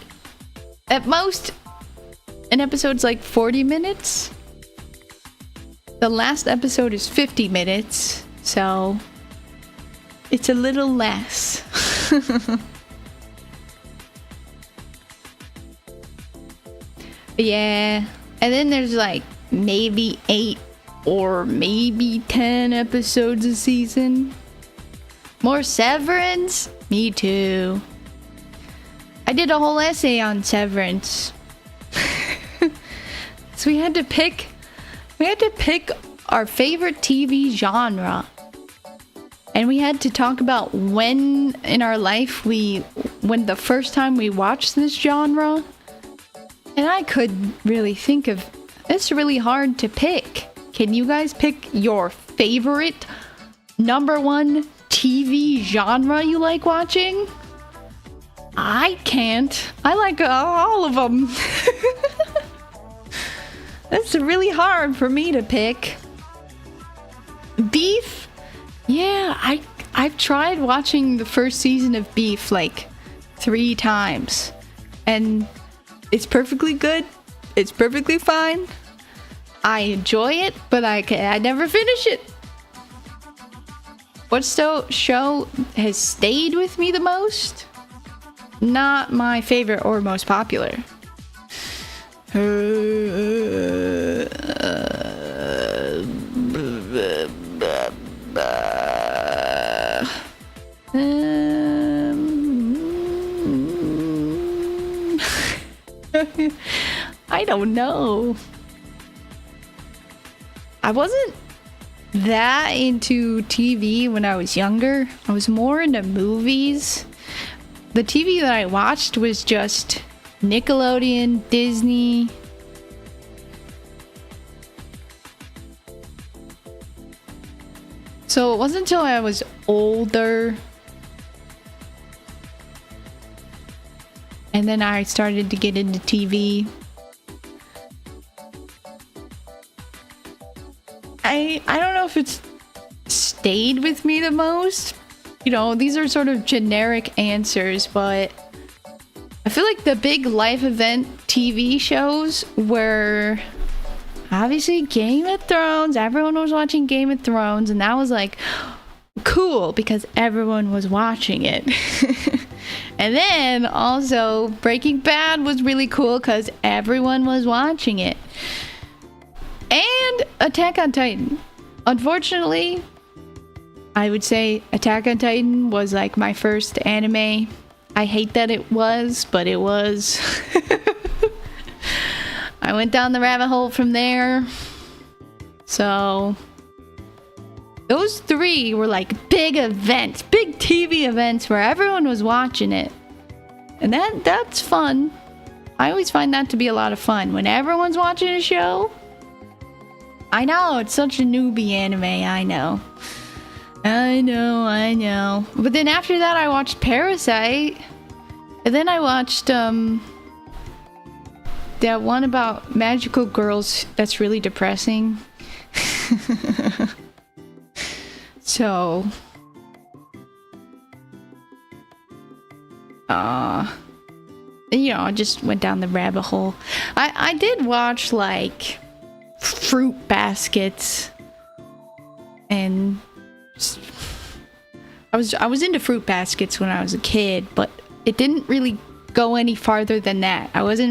At most, an episode's like 40 minutes. The last episode is 50 minutes, so it's a little less. Yeah, and then there's like maybe 8 or maybe 10 episodes a season. More Severance? Me too. I did a whole essay on Severance. So we had to pick our favorite TV genre. And we had to talk about when in our life when the first time we watched this genre. And I couldn't really think of, it's really hard to pick. Can you guys pick your favorite #1 TV genre you like watching? I can't. I like all of them. That's really hard for me to pick. Beef? Yeah, I've tried watching the first season of Beef like 3 times. And it's perfectly good. It's perfectly fine. I enjoy it, but I never finish it. What show has stayed with me the most? Not my favorite or most popular. I don't know. I wasn't that into TV when I was younger. I was more into movies. The TV that I watched was just Nickelodeon, Disney. So it wasn't until I was older and then I started to get into TV. I don't know if it's stayed with me the most. You know, these are sort of generic answers, but I feel like the big life event TV shows were obviously Game of Thrones. Everyone was watching Game of Thrones, and that was like cool because everyone was watching it. And then also Breaking Bad was really cool because everyone was watching it. And Attack on Titan. Unfortunately, I would say Attack on Titan was like my first anime. I hate that it was, but it was. I went down the rabbit hole from there. So those 3 were like big events, big TV events where everyone was watching it. And that's fun. I always find that to be a lot of fun. When everyone's watching a show. I know, it's such a newbie anime, I know. But then after that I watched Parasite. And then I watched that one about magical girls that's really depressing. So you know, I just went down the rabbit hole. I did watch like Fruit Baskets, and I was into Fruit Baskets when I was a kid, but it didn't really go any farther than that. I was just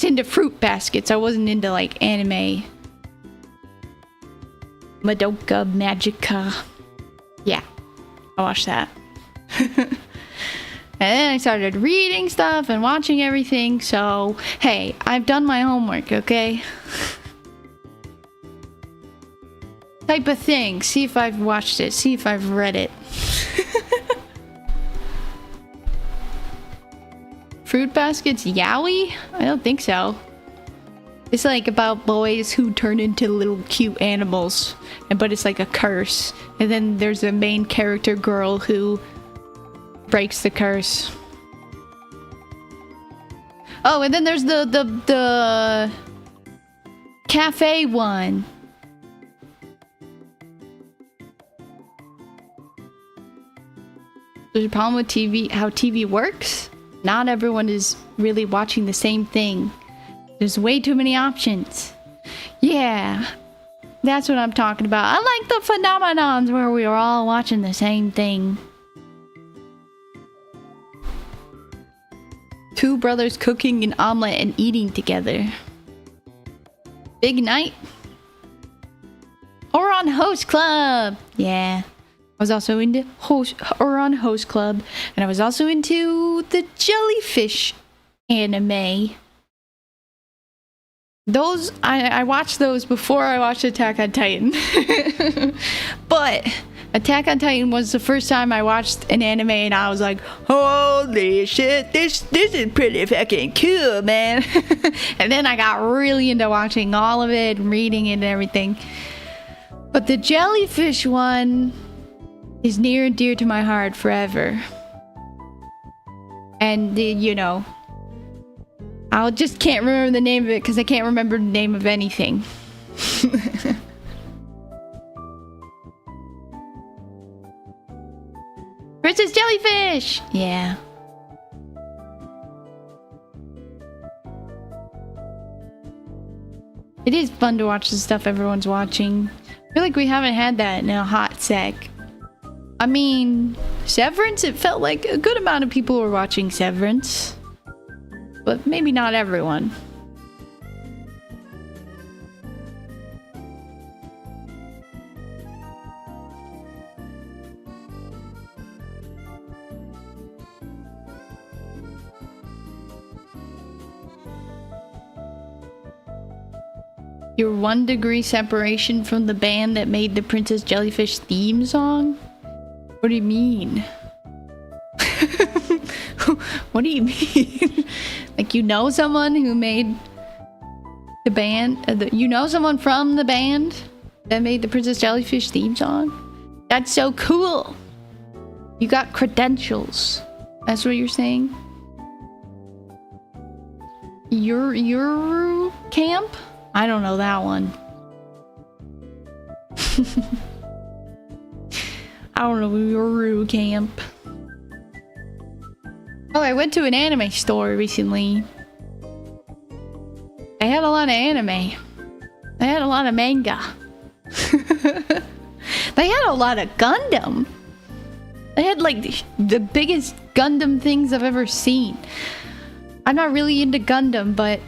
into Fruit Baskets. I wasn't into like anime. Madoka Magica. Yeah, I watched that. And then I started reading stuff and watching everything. So, hey, I've done my homework, okay? Type of thing. See if I've watched it. See if I've read it. fruit baskets yaoi? I don't think so. It's like about boys who turn into little cute animals, but it's like a curse. And then there's a main character girl who breaks the curse. Oh, and then there's the cafe one. There's a problem with TV, how TV works. Not everyone is really watching the same thing. There's way too many options. Yeah, that's what I'm talking about. I like the phenomenons where we are all watching the same thing. Two brothers cooking an omelet and eating together. Big night. Or on Host Club. Yeah. I was also into Host Club. And I was also into the jellyfish anime. Those, I watched those before I watched Attack on Titan. But Attack on Titan was the first time I watched an anime and I was like, holy shit, this is pretty fucking cool, man. And then I got really into watching all of it and reading it and everything. But the jellyfish one is near and dear to my heart forever. And, you know, I just can't remember the name of it because I can't remember the name of anything. Princess Jellyfish! Yeah. It is fun to watch the stuff everyone's watching. I feel like we haven't had that in a hot sec. I mean, Severance, it felt like a good amount of people were watching Severance. But maybe not everyone. You're 1 degree separation from the band that made the Princess Jellyfish theme song? What do you mean? What do you mean? Like, you know someone who made the band? You know someone from the band that made the Princess Jellyfish theme song? That's so cool! You got credentials. That's what you're saying? Your camp? I don't know that one. I don't know your camp. Oh, I went to an anime store recently. They had a lot of anime. They had a lot of manga. They had a lot of Gundam. They had like the biggest Gundam things I've ever seen. I'm not really into Gundam, but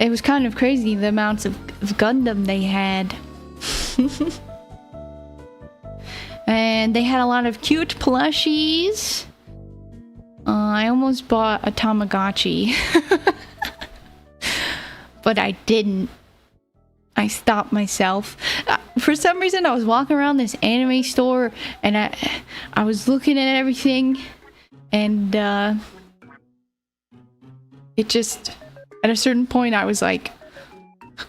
it was kind of crazy the amounts of Gundam they had. And they had a lot of cute plushies. I almost bought a Tamagotchi. But I didn't. I stopped myself. For some reason, I was walking around this anime store and I was looking at everything and it just, at a certain point, I was like,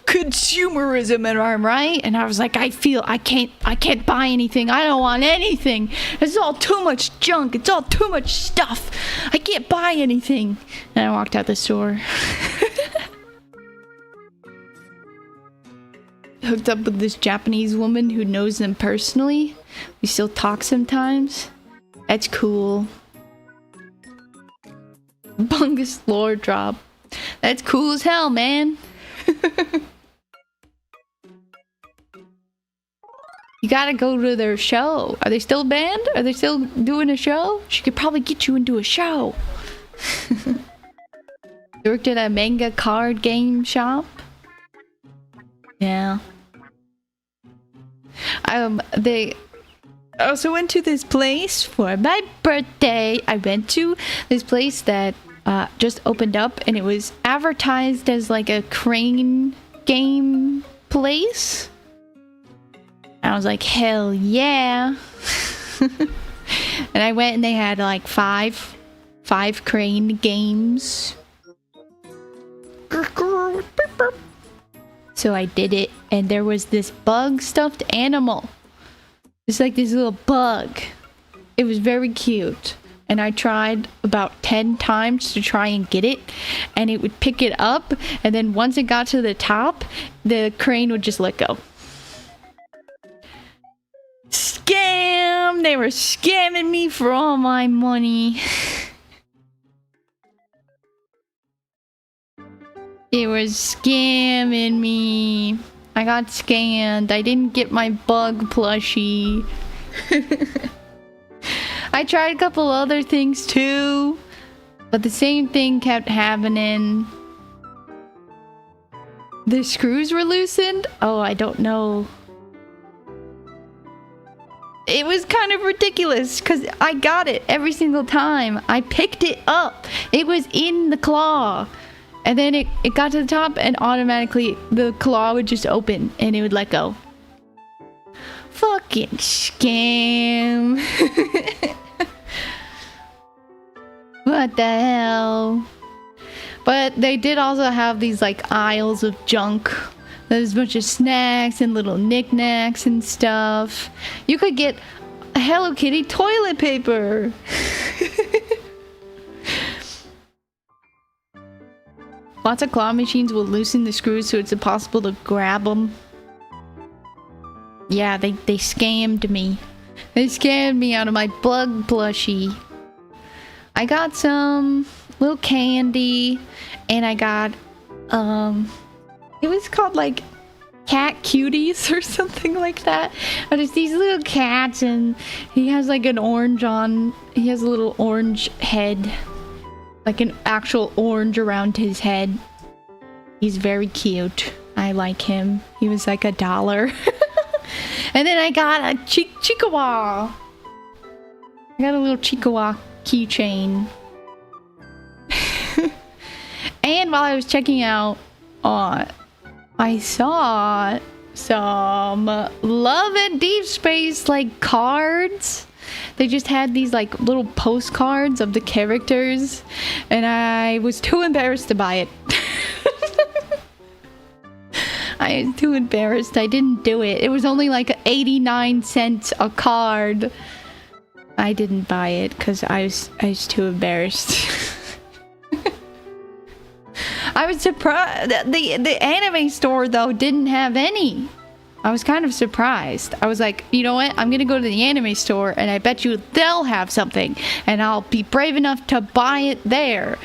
consumerism, and I'm right, and I was like, I can't buy anything. I don't want anything. It's all too much junk. It's all too much stuff. I can't buy anything. And I walked out the store. Hooked up with this Japanese woman who knows them personally. We still talk sometimes. That's cool. Bungus lore drop. That's cool as hell, man. You gotta go to their show. Are they still banned? Are they still doing a show? She could probably get you into a show. You worked at a manga card game shop? Yeah. They also went to this place for my birthday. I went to this place that just opened up, and it was advertised as like a crane game place. And I was like, hell yeah. And I went and they had like five 5 crane games. So I did it, and there was this bug stuffed animal. It's like this little bug. It was very cute. And I tried about 10 times to try and get it, and it would pick it up, and then once it got to the top, the crane would just let go. Scam! They were scamming me for all my money. It was scamming me. I got scammed. I didn't get my bug plushie. I tried a couple other things too, but the same thing kept happening. The screws were loosened? Oh, I don't know. It was kind of ridiculous because I got it every single time. I picked it up. It was in the claw. And then it got to the top and automatically the claw would just open and it would let go. Fucking scam. What the hell? But they did also have these like aisles of junk. There's a bunch of snacks and little knickknacks and stuff. You could get Hello Kitty toilet paper. Lots of claw machines will loosen the screws so it's impossible to grab them. Yeah, they scammed me. They scammed me out of my bug plushie. I got some little candy, and I got, it was called like cat cuties or something like that. But it's these little cats, and he has like an orange on, he has a little orange head. Like an actual orange around his head. He's very cute. I like him. He was like $1. And then I got a chihuahua. I got a little chihuahua keychain. And while I was checking out, I saw some Love and Deep Space like cards. They just had these like little postcards of the characters, and I was too embarrassed to buy it. I was too embarrassed. I didn't do it. It was only like 89 cents a card. I didn't buy it because I was too embarrassed. I was surprised. The anime store though didn't have any. I was kind of surprised. I was like, you know what? I'm gonna go to the anime store and I bet you they'll have something and I'll be brave enough to buy it there.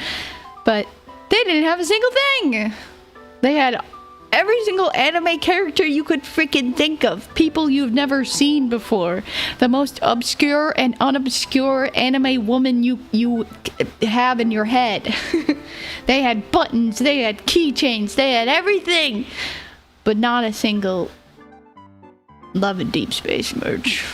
But they didn't have a single thing. They had every single anime character you could freaking think of. People you've never seen before. The most obscure and unobscure anime woman you have in your head. They had buttons, they had keychains, they had everything. But not a single Love and Deep Space merch.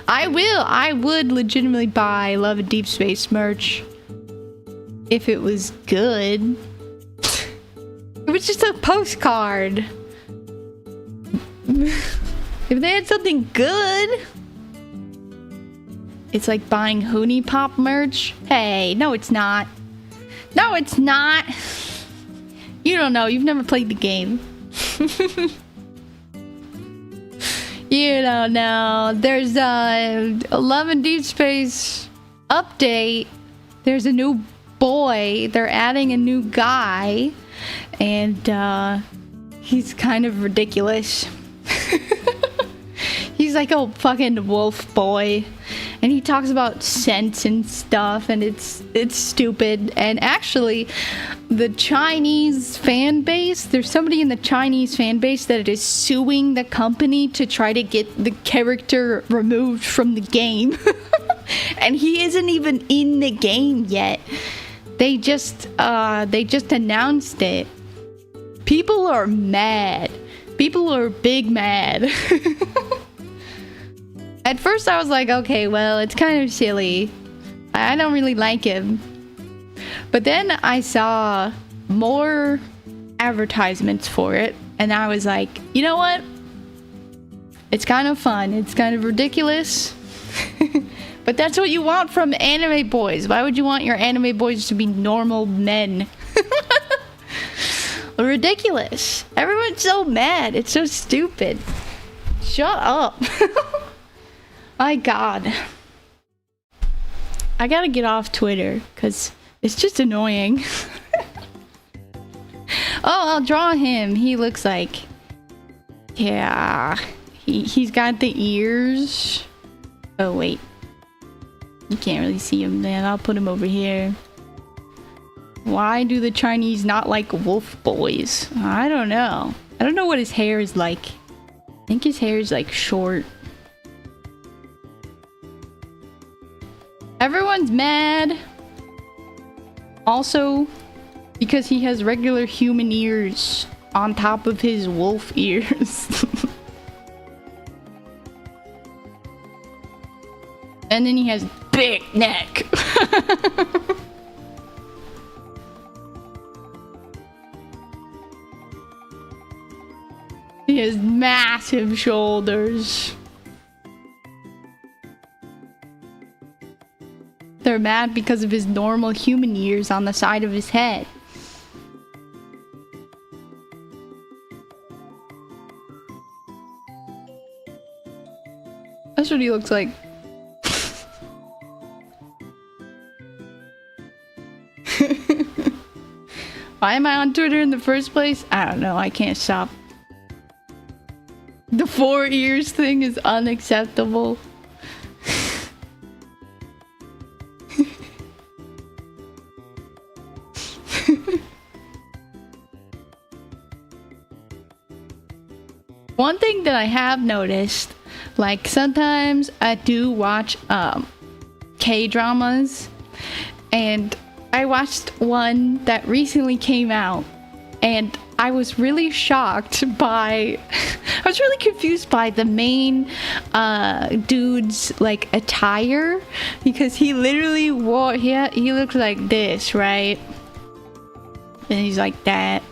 I would legitimately buy Love and Deep Space merch if it was good. It was just a postcard. If they had something good. It's like buying Hoonie Pop merch. Hey, no it's not. No it's not. You don't know, you've never played the game. You don't know. There's a Love and Deep Space update. There's a new boy. They're adding a new guy. And he's kind of ridiculous. He's like a fucking wolf boy. And he talks about scents and stuff, and it's stupid. And actually, the Chinese fan base, there's somebody in the Chinese fan base that is suing the company to try to get the character removed from the game. And he isn't even in the game yet. They just announced it. People are mad. People are big mad. At first I was like, okay, well, it's kind of silly. I don't really like him. But then I saw more advertisements for it, and I was like, you know what? It's kind of fun. It's kind of ridiculous. But that's what you want from anime boys. Why would you want your anime boys to be normal men? Ridiculous. Everyone's so mad. It's so stupid. Shut up. My God. I gotta get off Twitter because it's just annoying. Oh, I'll draw him. He looks like... Yeah. He's got the ears. Oh, wait. You can't really see him then. I'll put him over here. Why do the Chinese not like wolf boys? I don't know. I don't know what his hair is like. I think his hair is like short. Everyone's mad. Also, because he has regular human ears on top of his wolf ears. And then he has big neck. He has massive shoulders. They're mad because of his normal human ears on the side of his head. That's what he looks like. Why am I on Twitter in the first place? I don't know. I can't stop. The 4 ears thing is unacceptable. One thing that I have noticed, like sometimes I do watch K-dramas, and I watched one that recently came out, and I was really shocked by I was really confused by the main dude's like attire, because he literally wore he looks like this, right? And he's like that.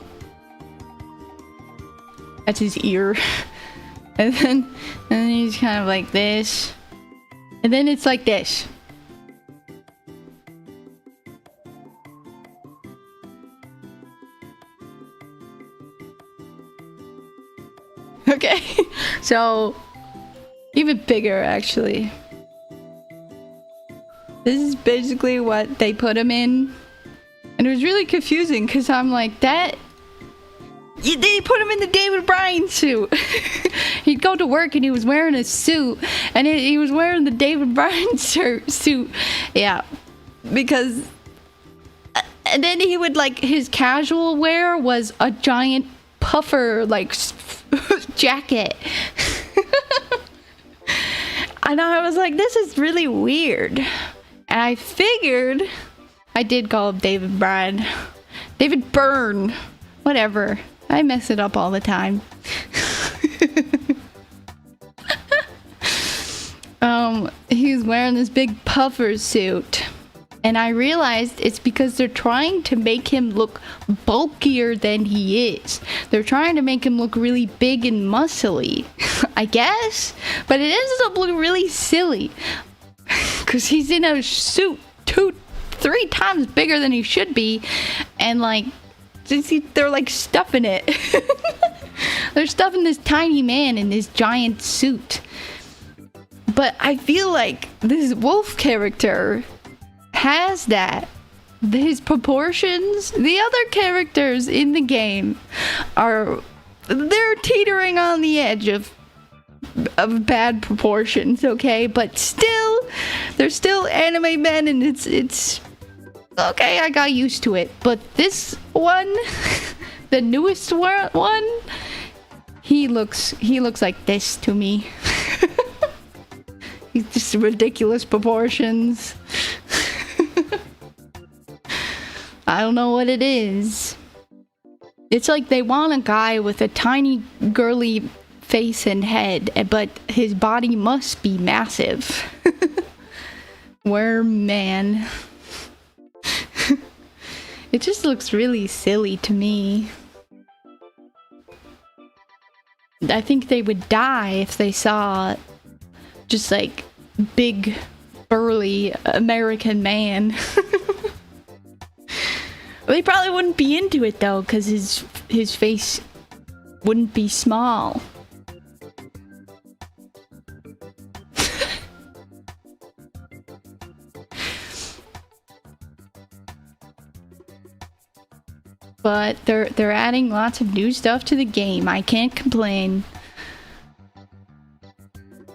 That's his ear. And then he's kind of like this. And then it's like this. Okay. So even bigger actually. This is basically what they put him in. And it was really confusing because I'm like, that... They put him in the David Bryan suit. He'd go to work and he was wearing a suit. And he was wearing the David Bryan suit. Yeah. Because... And then he would, like, his casual wear was a giant puffer, like, jacket. And I was like, this is really weird. And I figured... I did call him David Bryan. David Byrne. Whatever. I mess it up all the time. He's wearing this big puffer suit. And I realized it's because they're trying to make him look bulkier than he is. They're trying to make him look really big and muscly, I guess. But it ends up looking really silly. Because he's in a suit 3 times bigger than he should be. And like, they're like stuffing it. They're stuffing this tiny man in this giant suit. But I feel like this wolf character has that. His proportions, the other characters in the game they're teetering on the edge of bad proportions, okay? But still, they're still anime men, and it's okay, I got used to it. But this one, the newest one, he looks like this to me. He's just ridiculous proportions. I don't know what it is. It's like they want a guy with a tiny girly face and head, but his body must be massive. Worm man. It just looks really silly to me. I think they would die if they saw just like big burly American man. Well, he probably wouldn't be into it though, because his face wouldn't be small. But they're adding lots of new stuff to the game. I can't complain.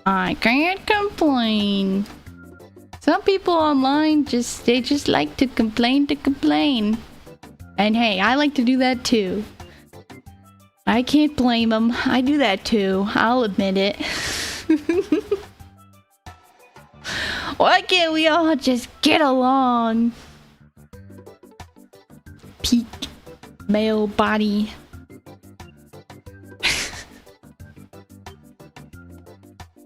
I can't complain. Some people online they just like to complain. And hey, I like to do that too. I can't blame them. I do that too. I'll admit it. Why can't we all just get along? Peak male body.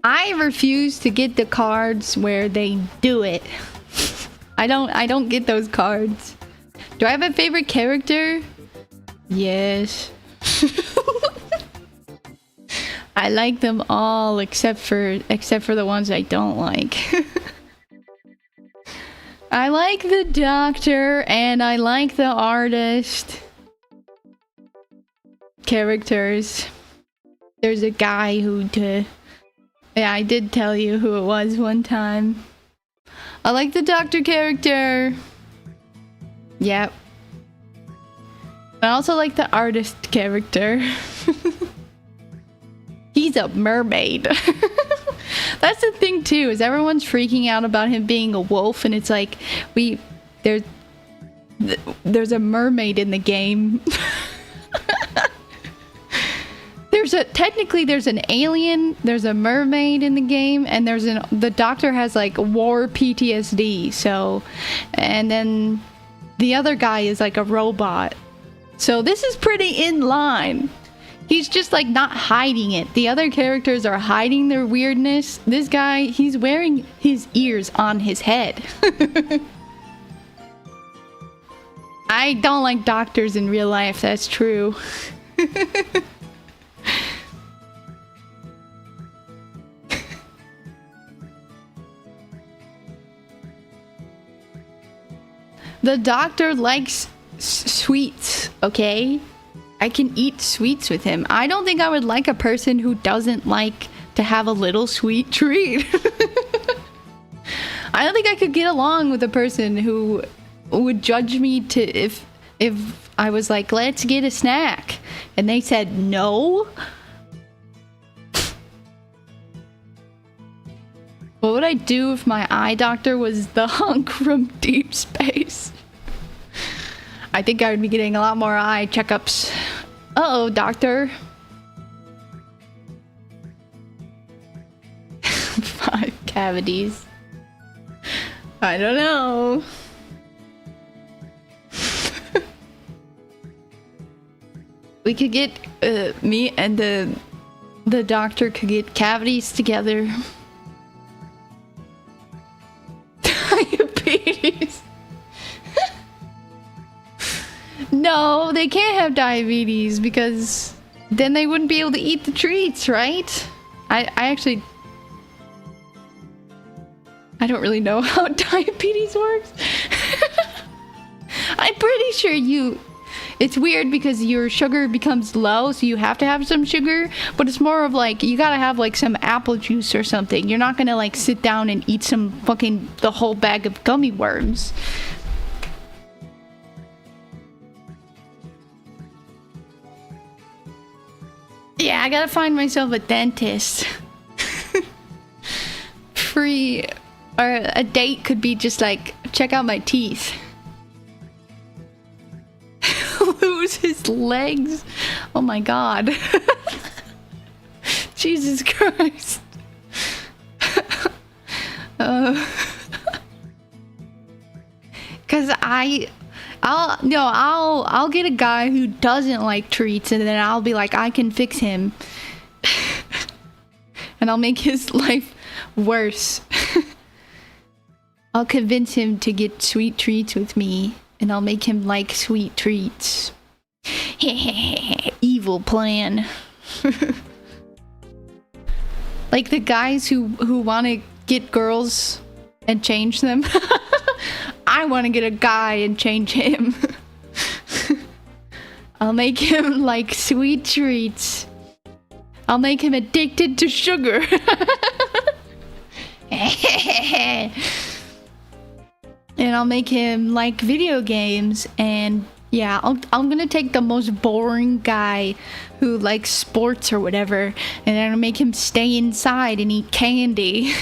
I refuse to get the cards where they do it. I don't get those cards. Do I have a favorite character? Yes. I like them all except for the ones I don't like. I like the doctor and I like the artist characters. There's a guy who yeah, I did tell you who it was one time. I like the doctor character. Yep. I also like the artist character. He's a mermaid. That's the thing too, is everyone's freaking out about him being a wolf, and it's like there's a mermaid in the game. Technically there's an alien, there's a mermaid in the game, and the doctor has like war PTSD, so, and then the other guy is like a robot. So this is pretty in line. He's just like not hiding it. The other characters are hiding their weirdness. This guy, he's wearing his ears on his head. I don't like doctors in real life, that's true. The doctor likes sweets, okay? I can eat sweets with him. I don't think I would like a person who doesn't like to have a little sweet treat. I don't think I could get along with a person who would judge me if I was like, let's get a snack, and they said no. What would I do if my eye doctor was the hunk from Deep Space? I think I would be getting a lot more eye checkups. Uh-oh, doctor. 5 cavities. I don't know. We could get, me and the doctor could get cavities together. Diabetes. No, they can't have diabetes because then they wouldn't be able to eat the treats, right? I don't really know how diabetes works. I'm pretty sure it's weird because your sugar becomes low, so you have to have some sugar, but it's more of like, you gotta have like some apple juice or something. You're not gonna like sit down and eat the whole bag of gummy worms. Yeah, I gotta find myself a dentist. Free, or a date could be just like, check out my teeth. Lose his legs. Oh my god. Jesus Christ. Cause I'll get a guy who doesn't like treats, and then I'll be like, I can fix him. And I'll make his life worse. I'll convince him to get sweet treats with me, and I'll make him like sweet treats. Evil plan. Like the guys who want to get girls and change them. I want to get a guy and change him. I'll make him like sweet treats. I'll make him addicted to sugar. And I'll make him like video games. And yeah, I'm gonna take the most boring guy who likes sports or whatever, and then I'll make him stay inside and eat candy.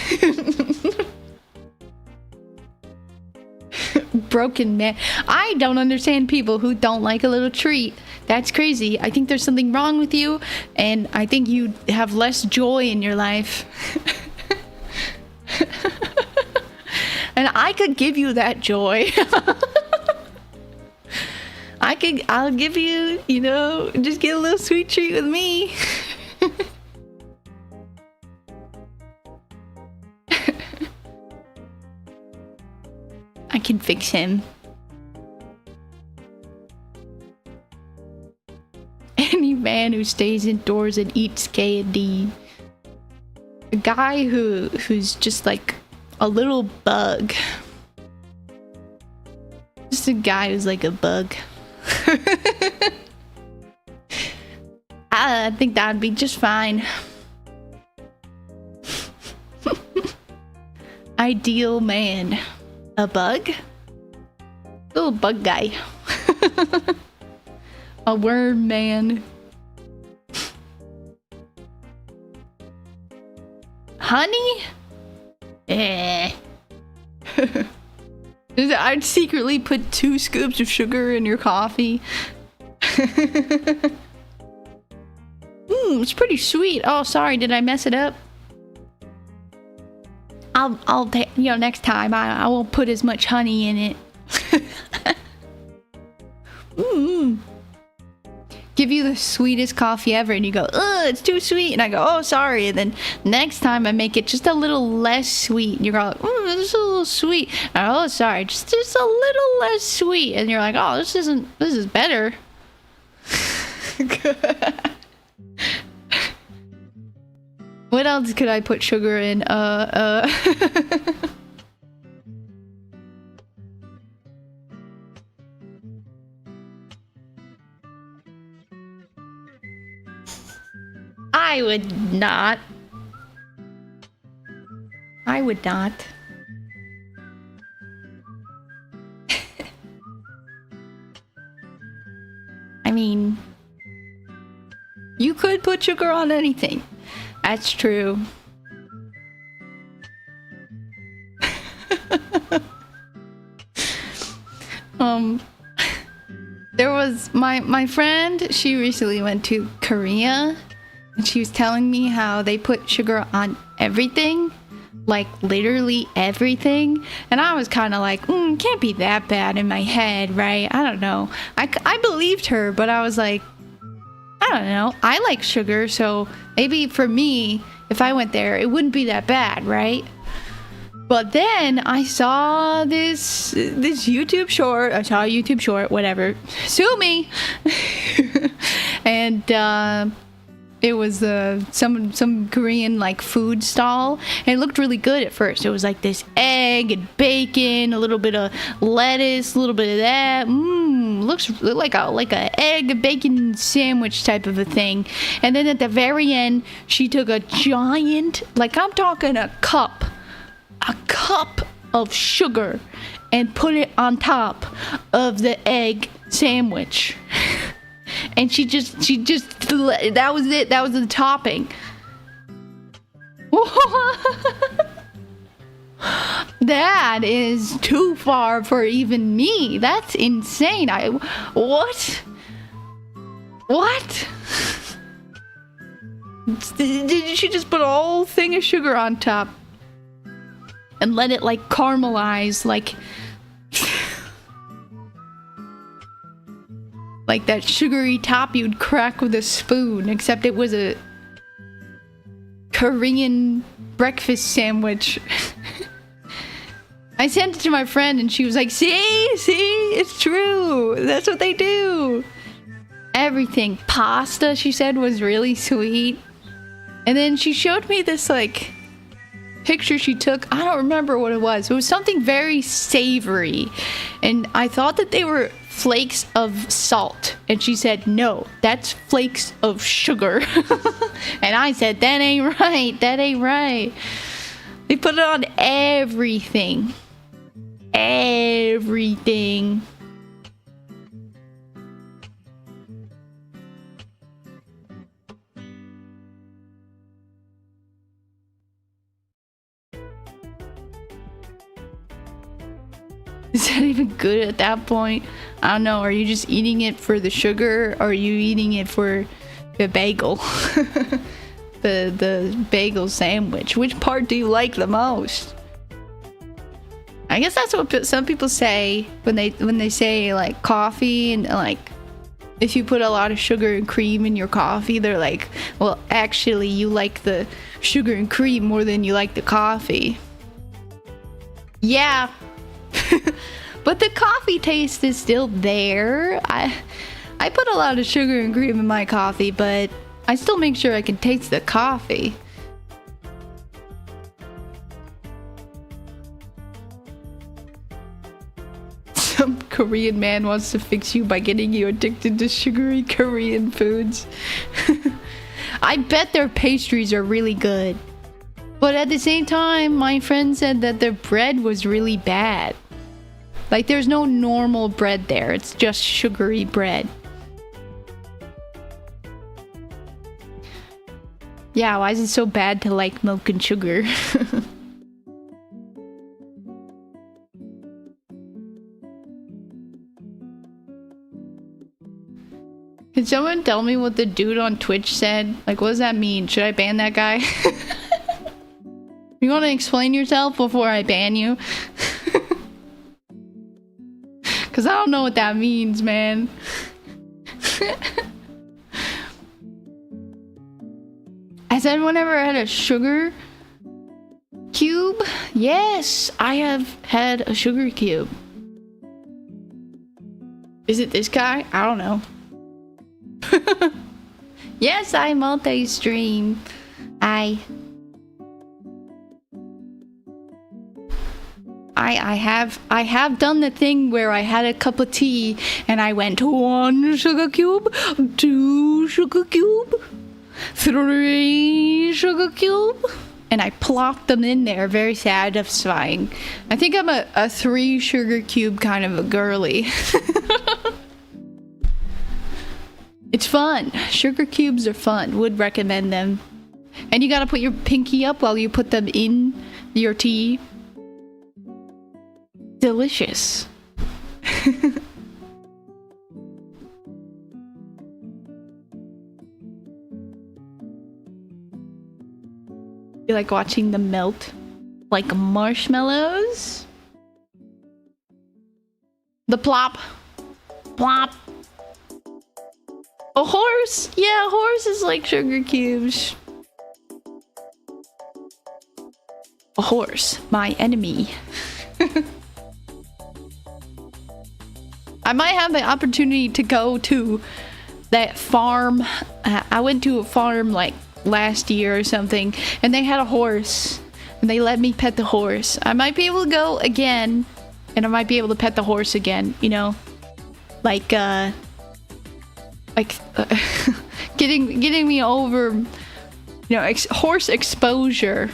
Broken man. I don't understand people who don't like a little treat. That's crazy. I think there's something wrong with you, and I think you have less joy in your life. And I could give you that joy. I'll give you, you know, just get a little sweet treat with me. I can fix him. Any man who stays indoors and eats candy. A guy who's just like a little bug. Just a guy who's like a bug. I think that would be just fine. Ideal man. A bug? Little bug guy. A worm man. Honey? Eh. I'd secretly put 2 scoops of sugar in your coffee. It's pretty sweet. Oh, sorry, did I mess it up? I'll take, you know, next time I won't put as much honey in it. Give you the sweetest coffee ever, and you go, ugh, it's too sweet, and I go, oh, sorry, and then next time I make it just a little less sweet, and you're like, it's a little sweet, and oh, sorry, just a little less sweet, and you're like, oh, this is better. What else could I put sugar in? I would not. I would not. I mean, you could put sugar on anything. That's true. There was my friend, she recently went to Korea, and she was telling me how they put sugar on everything, like literally everything, and I was kind of like, can't be that bad in my head, right? I don't know. I believed her, but I was like, I don't know. I like sugar, so maybe for me, if I went there, it wouldn't be that bad, right? But then I saw this YouTube short. I saw a YouTube short, whatever. Sue me. And it was some Korean like food stall, and it looked really good at first. It was like this egg and bacon, a little bit of lettuce, a little bit of that. Looks like a egg and bacon sandwich type of a thing. And then at the very end, she took a giant, like I'm talking a cup of sugar, and put it on top of the egg sandwich. And she just that was it. That was the topping. That is too far for even me. That's insane. What? Did she just put a whole thing of sugar on top and let it like caramelize, like like that sugary top you'd crack with a spoon, except it was a Korean breakfast sandwich. I sent it to my friend and she was like, see, it's true. That's what they do. Everything. Pasta, she said, was really sweet. And then she showed me this like picture she took, I don't remember what it was. It was something very savory. And I thought that they were flakes of salt. And she said, no, that's flakes of sugar. And I said, that ain't right. That ain't right. They put it on everything. Everything. Is that even good at that point? I don't know. Are you just eating it for the sugar? Or are you eating it for the bagel? the bagel sandwich. Which part do you like the most? I guess that's what some people say when they say like coffee, and like if you put a lot of sugar and cream in your coffee, they're like, well, actually you like the sugar and cream more than you like the coffee. Yeah. But the coffee taste is still there. I put a lot of sugar and cream in my coffee, but I still make sure I can taste the coffee. Some Korean man wants to fix you by getting you addicted to sugary Korean foods. I bet their pastries are really good. But at the same time, my friend said that their bread was really bad. Like, there's no normal bread there. It's just sugary bread. Yeah, why is it so bad to like milk and sugar? Can someone tell me what the dude on Twitch said? Like, what does that mean? Should I ban that guy? You want to explain yourself before I ban you? Because I don't know what that means, man. Has anyone ever had a sugar cube? Yes, I have had a sugar cube. Is it this guy? I don't know. Yes, I multi-stream. I have done the thing where I had a cup of tea and I went 1 sugar cube, 2 sugar cube, 3 sugar cube, and I plopped them in there. Very satisfying. I think I'm a 3 sugar cube kind of a girly. It's fun. Sugar cubes are fun. Would recommend them. And you gotta put your pinky up while you put them in your tea. Delicious. You like watching them melt like marshmallows? The plop. Plop. A horse? Yeah, a horse is like sugar cubes. A horse, my enemy. I might have the opportunity to go to that farm. I went to a farm like last year or something, and they had a horse, and they let me pet the horse. I might be able to go again, and I might be able to pet the horse again, you know? Like, getting me over, you know, horse exposure.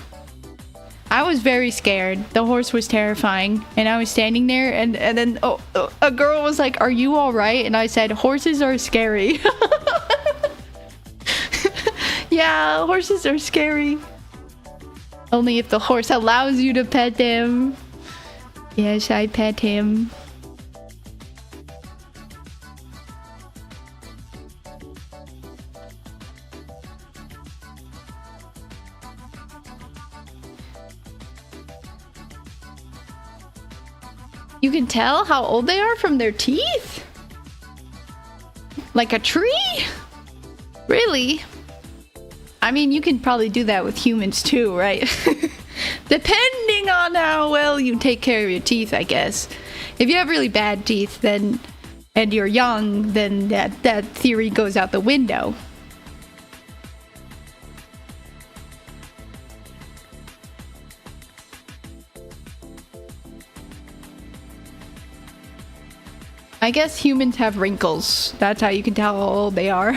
I was very scared. The horse was terrifying, and I was standing there, and then a girl was like, "Are you all right?" And I said, "Horses are scary." Yeah, horses are scary. Only if the horse allows you to pet him. Yes, I pet him. You can tell how old they are from their teeth? Like a tree? Really? I mean, you can probably do that with humans too, right? Depending on how well you take care of your teeth, I guess. If you have really bad teeth, then, and you're young, then that theory goes out the window. I guess humans have wrinkles. That's how you can tell how old they are.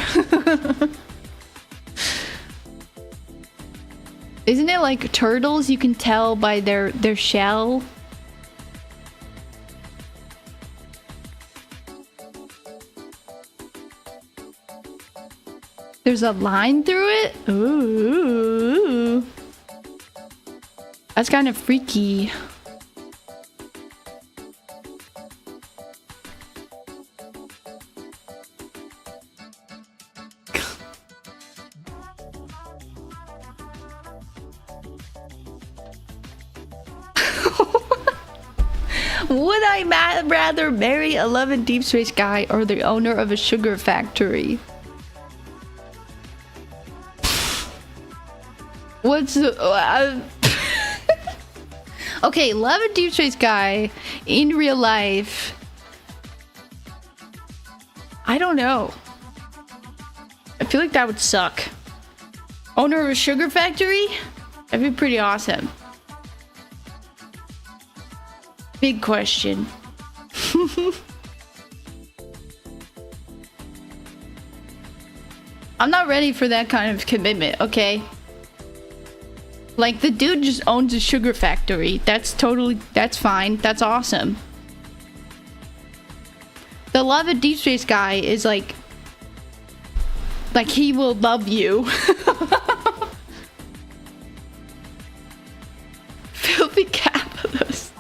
Isn't it like turtles? You can tell by their shell. There's a line through it? Ooh. That's kind of freaky. Would I rather marry a love and deep space guy or the owner of a sugar factory? What's okay, love and deep space guy in real life. I don't know. I feel like that would suck. Owner of a sugar factory? That'd be pretty awesome. Big question. I'm not ready for that kind of commitment, okay? Like, the dude just owns a sugar factory. That's fine. That's awesome. The love and deep space guy is like he will love you. Filthy capitalist.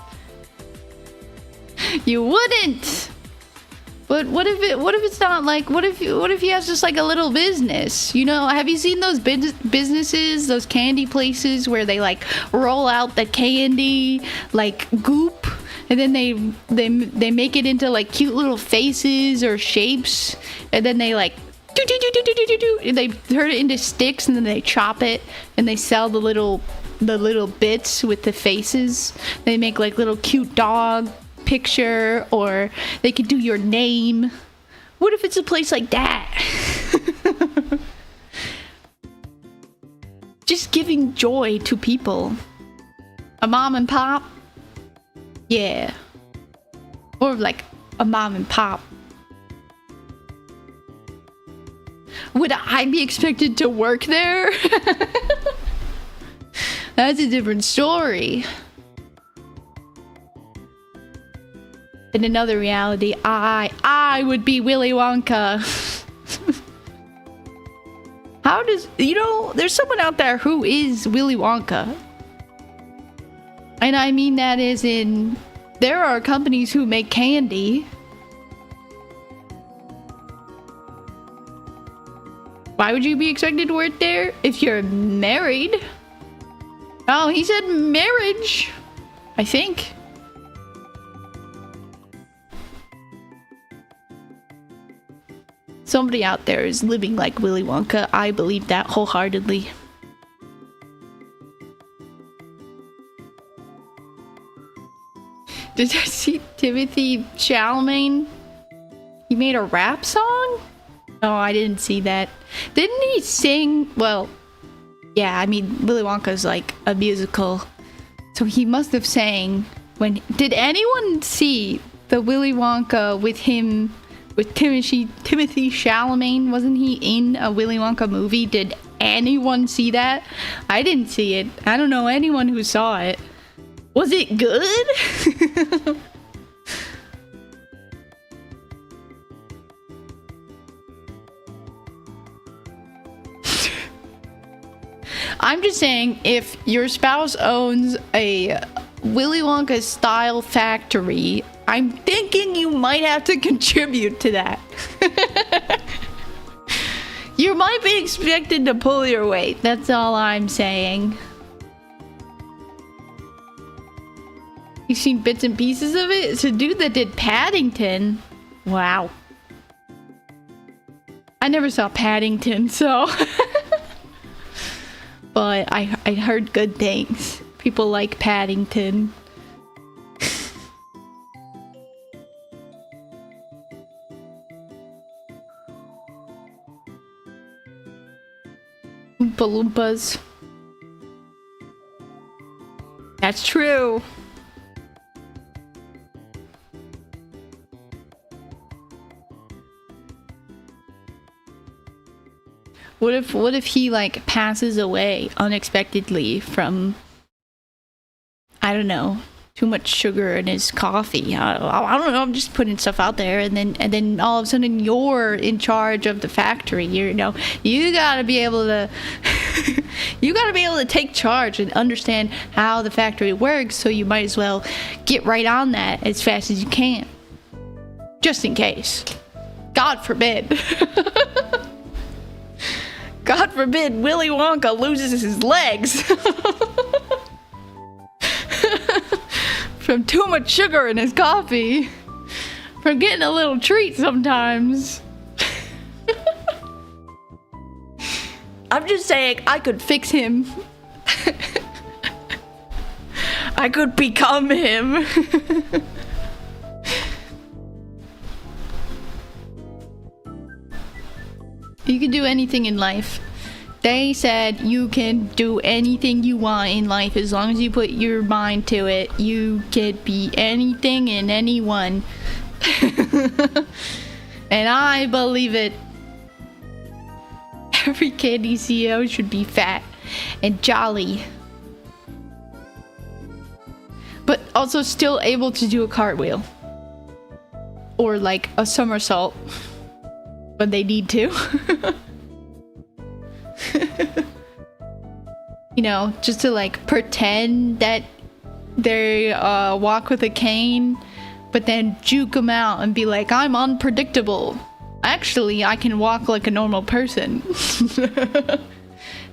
You wouldn't. But what if it's not like, what if he has just like a little business? You know, have you seen those businesses, those candy places where they like roll out the candy like goop and then they make it into like cute little faces or shapes, and then they like they turn it into sticks and then they chop it and they sell the little bits with the faces. They make like little cute dog picture, or they could do your name. What if it's a place like that? Just giving joy to people. A mom and pop? Yeah. Or like a mom and pop. Would I be expected to work there? That's a different story. In another reality, I would be Willy Wonka. How does, you know, there's someone out there who is Willy Wonka. And I mean that as in, there are companies who make candy. Why would you be expected to work there if you're married? Oh, he said marriage, I think. Somebody out there is living like Willy Wonka. I believe that wholeheartedly. Did I see Timothy Chalamet? He made a rap song? Oh, I didn't see that. Didn't he sing? Well, yeah, I mean, Willy Wonka's like a musical. So he must have sang when... Did anyone see the Willy Wonka with him... With Timothy Chalamet? Wasn't he in a Willy Wonka movie? Did anyone see that? I didn't see it. I don't know anyone who saw it. Was it good? I'm just saying, if your spouse owns a Willy Wonka style factory, I'm thinking you might have to contribute to that. You might be expected to pull your weight. That's all I'm saying. You've seen bits and pieces of it? It's a dude that did Paddington. Wow. I never saw Paddington, so... But I heard good things. People like Paddington. Oompa Loompas. That's true. What if he like passes away unexpectedly from, I don't know, too much sugar in his coffee? I don't know. I'm just putting stuff out there, and then all of a sudden you're in charge of the factory. You know, you gotta be able to, you gotta be able to take charge and understand how the factory works. So you might as well get right on that as fast as you can, just in case. God forbid. God forbid Willy Wonka loses his legs from too much sugar in his coffee, from getting a little treat sometimes. I'm just saying, I could fix him. I could become him. You can do anything in life. They said you can do anything you want in life as long as you put your mind to it. You could be anything and anyone. And I believe it. Every candy CEO should be fat and jolly, but also still able to do a cartwheel or like a somersault when they need to. You know, just to like pretend that they walk with a cane, but then juke them out and be like, I'm unpredictable. Actually, I can walk like a normal person.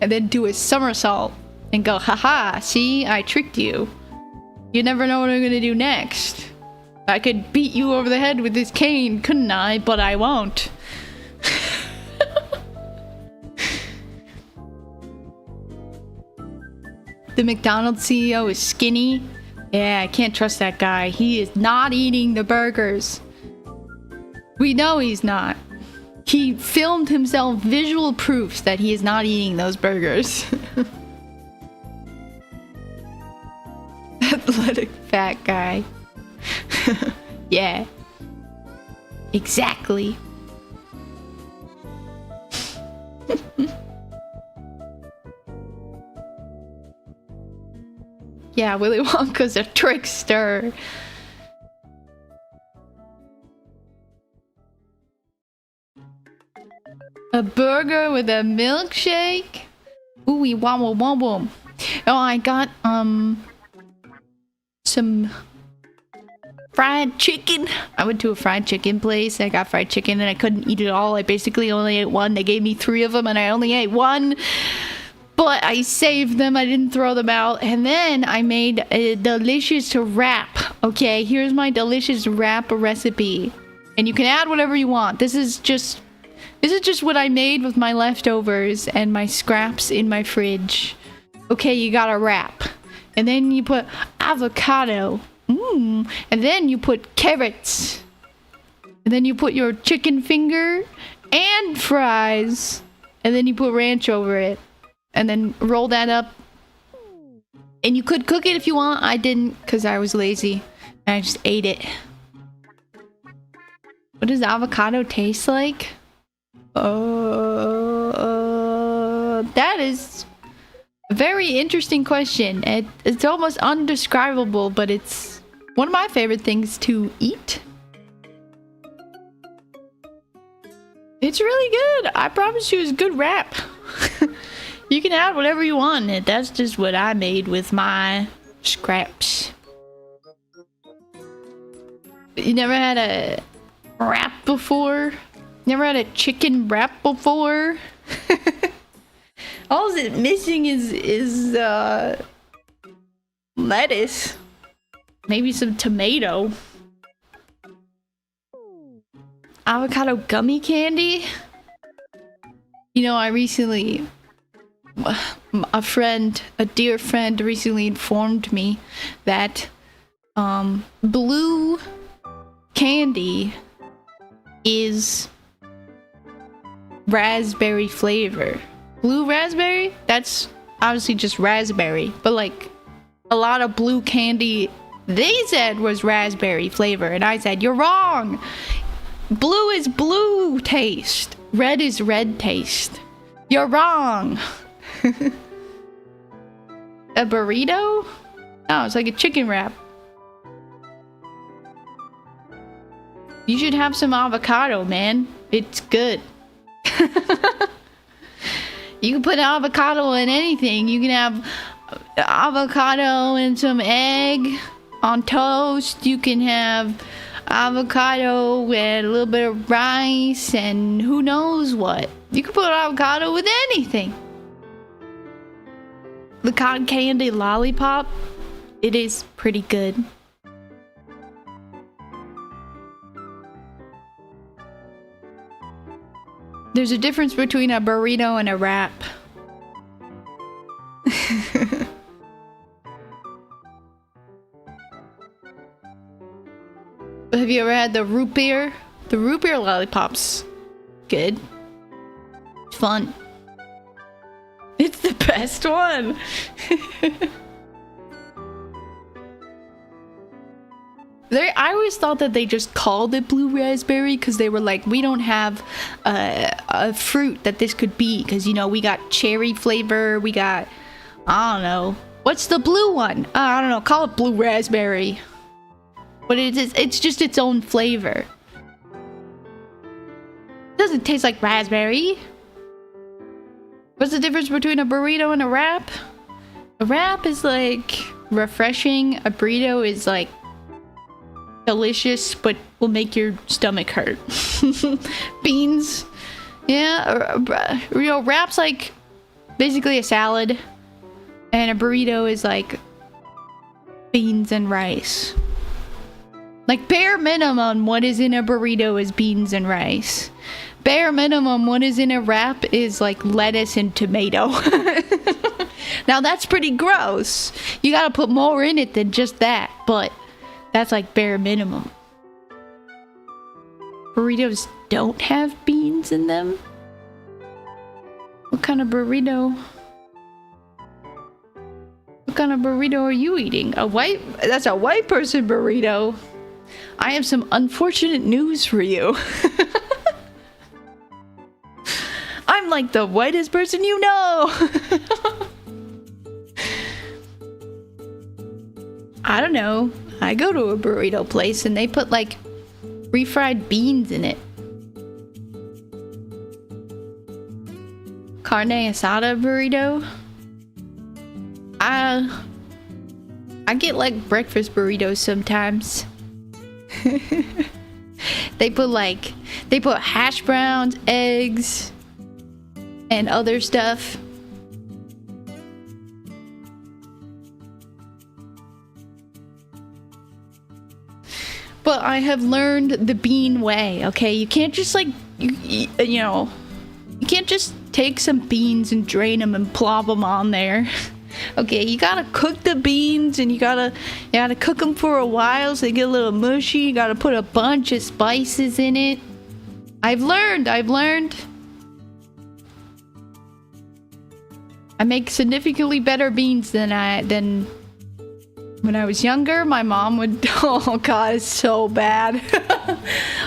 And then do a somersault and go, haha, see, I tricked you. You never know what I'm gonna do next. I could beat you over the head with this cane, couldn't I? But I won't. The McDonald's CEO is skinny. Yeah, I can't trust that guy. He is not eating the burgers. We know he's not. He filmed himself visual proofs that he is not eating those burgers. Athletic fat guy. Yeah. Exactly. Yeah, Willy Wonka's a trickster. A burger with a milkshake? Ooh, wom wom wom wom. Oh, I got some fried chicken. I went to a fried chicken place. I got fried chicken and I couldn't eat it all. I basically only ate one. They gave me 3 of them and I only ate one. But I saved them. I didn't throw them out. And then I made a delicious wrap. Okay, here's my delicious wrap recipe. And you can add whatever you want. This is just what I made with my leftovers and my scraps in my fridge. Okay, you got a wrap. And then you put avocado. And then you put carrots. And then you put your chicken finger and fries. And then you put ranch over it. And then roll that up. And you could cook it if you want. I didn't because I was lazy. And I just ate it. What does avocado taste like? That is a very interesting question. It's almost undescribable, but it's one of my favorite things to eat. It's really good. I promise you it's a good wrap. You can add whatever you want in it. That's just what I made with my scraps. You never had a wrap before? Never had a chicken wrap before? All it's missing is lettuce. Maybe some tomato. Avocado gummy candy? You know, I recently... a dear friend recently informed me that blue candy is raspberry flavor. Blue raspberry? That's obviously just raspberry, but like a lot of blue candy they said was raspberry flavor, and I said you're wrong. Blue is blue taste, red is red taste. You're wrong. A burrito? Oh, it's like a chicken wrap. You should have some avocado, man. It's good. You can put avocado in anything. You can have avocado and some egg on toast. You can have avocado with a little bit of rice and who knows what. You can put avocado with anything. The cotton candy lollipop, it is pretty good. There's a difference between a burrito and a wrap. Have you ever had the root beer? The root beer lollipop's good. It's fun. It's the best one. I always thought that they just called it blue raspberry because they were like, we don't have a fruit that this could be because, you know, we got cherry flavor, we got, I don't know. What's the blue one? I don't know. Call it blue raspberry. But it's just its own flavor. It doesn't taste like raspberry. What's the difference between a burrito and a wrap? A wrap is like refreshing. A burrito is like delicious, but will make your stomach hurt. Beans. Yeah, you know, wrap's like basically a salad. And a burrito is like beans and rice. Like bare minimum, what is in a burrito is beans and rice. Bare minimum, what is in a wrap is like lettuce and tomato. Now that's pretty gross. You gotta put more in it than just that, but that's like bare minimum. Burritos don't have beans in them? What kind of burrito? What kind of burrito are you eating? That's a white person burrito. I have some unfortunate news for you. I'm like the whitest person you know. I don't know. I go to a burrito place and they put like refried beans in it. Carne asada burrito. I get like breakfast burritos sometimes. They put hash browns, eggs, and other stuff. But I have learned the bean way, okay? You can't just like, you know, you can't just take some beans and drain them and plop them on there. Okay, you gotta cook the beans and you gotta cook them for a while so they get a little mushy. You gotta put a bunch of spices in it. I've learned. I make significantly better beans than when I was younger. My mom would, oh god, it's so bad.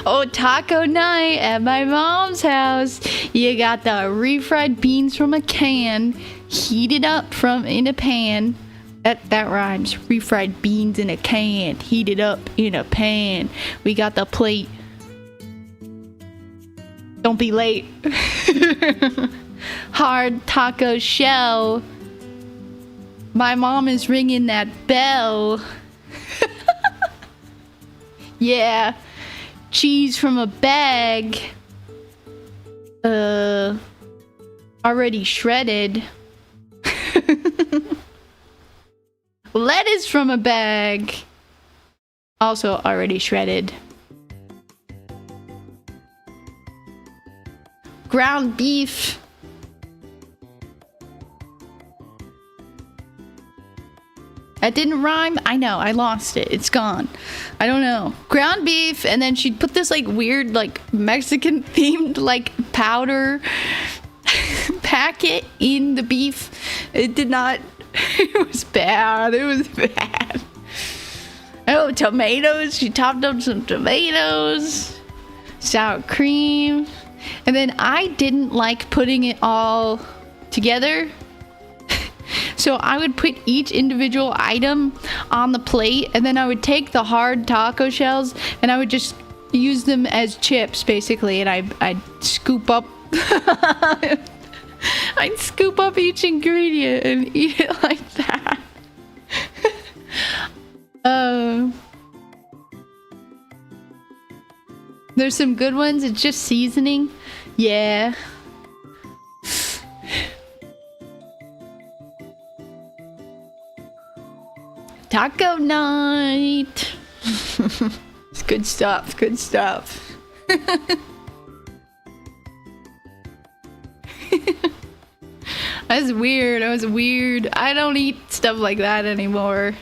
Oh, taco night at my mom's house. You got the refried beans from a can, heated up in a pan. That rhymes. Refried beans in a can, heated up in a pan. We got the plate. Don't be late. Hard taco shell. My mom is ringing that bell. Yeah. Cheese from a bag. Already shredded. Lettuce from a bag. Also already shredded. Ground beef. That didn't rhyme? I know, I lost it. It's gone. I don't know. Ground beef, and then she'd put this like weird like Mexican themed like powder packet in the beef. It did not, it was bad. It was bad. Oh, tomatoes. She topped up some tomatoes. Sour cream. And then I didn't like putting it all together. So I would put each individual item on the plate, and then I would take the hard taco shells and I would just use them as chips, basically. And I'd scoop up I'd scoop up each ingredient and eat it like that. There's some good ones. It's just seasoning. Yeah. Taco night. It's good stuff. Good stuff. That's weird. That was weird. I don't eat stuff like that anymore.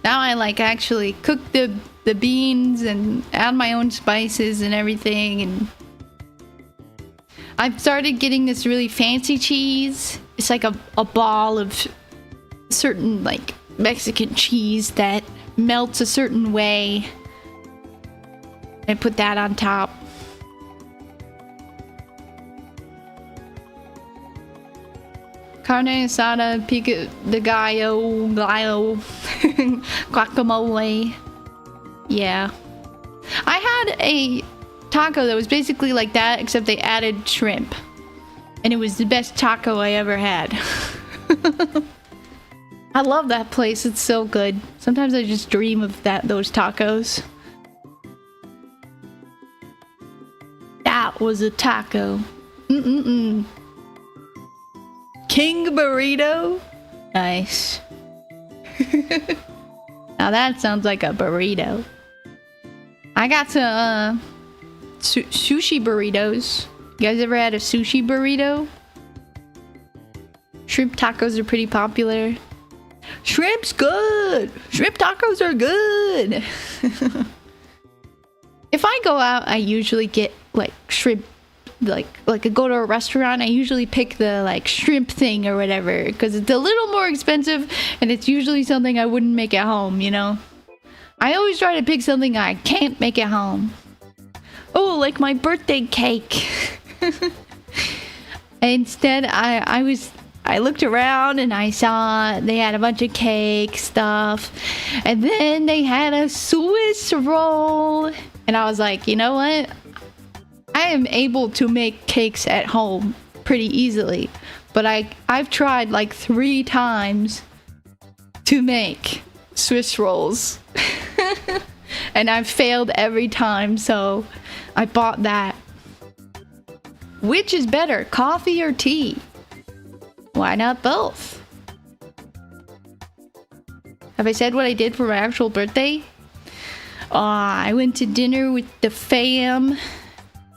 Now I like actually cook the beans and add my own spices and everything. And I've started getting this really fancy cheese. It's like a ball of certain like Mexican cheese that melts a certain way. I put that on top. Carne asada, pico de gallo, guacamole. Yeah. I had a taco that was basically like that, except they added shrimp. And it was the best taco I ever had. I love that place. It's so good. Sometimes I just dream of those tacos. That was a taco. King burrito? Nice. Now that sounds like a burrito. I got some sushi burritos. You guys ever had a sushi burrito? Shrimp tacos are pretty popular. Shrimp's good! Shrimp tacos are good! If I go out, I usually get like shrimp. Like I go to a restaurant, I usually pick the like shrimp thing or whatever, because it's a little more expensive and it's usually something I wouldn't make at home, you know? I always try to pick something I can't make at home. Oh, like my birthday cake. Instead, I looked around and I saw they had a bunch of cake stuff, and then they had a Swiss roll, and I was like, you know what? I am able to make cakes at home pretty easily, but I've tried like 3 times to make Swiss rolls. And I've failed every time, so I bought that. Which is better, coffee or tea? Why not both? Have I said what I did for my actual birthday? I went to dinner with the fam.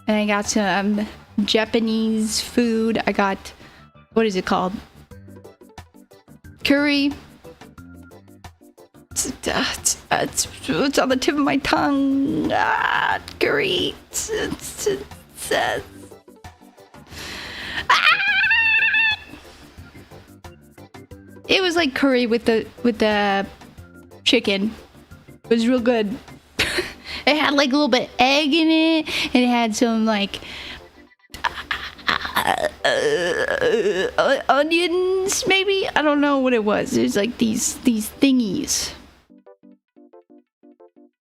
And I got some Japanese food. I got, what is it called? Curry. It's on the tip of my tongue. Curry. It was like curry with the chicken. It was real good. It had like a little bit of egg in it, and it had some like onions, maybe? I don't know what it was. There's like these thingies.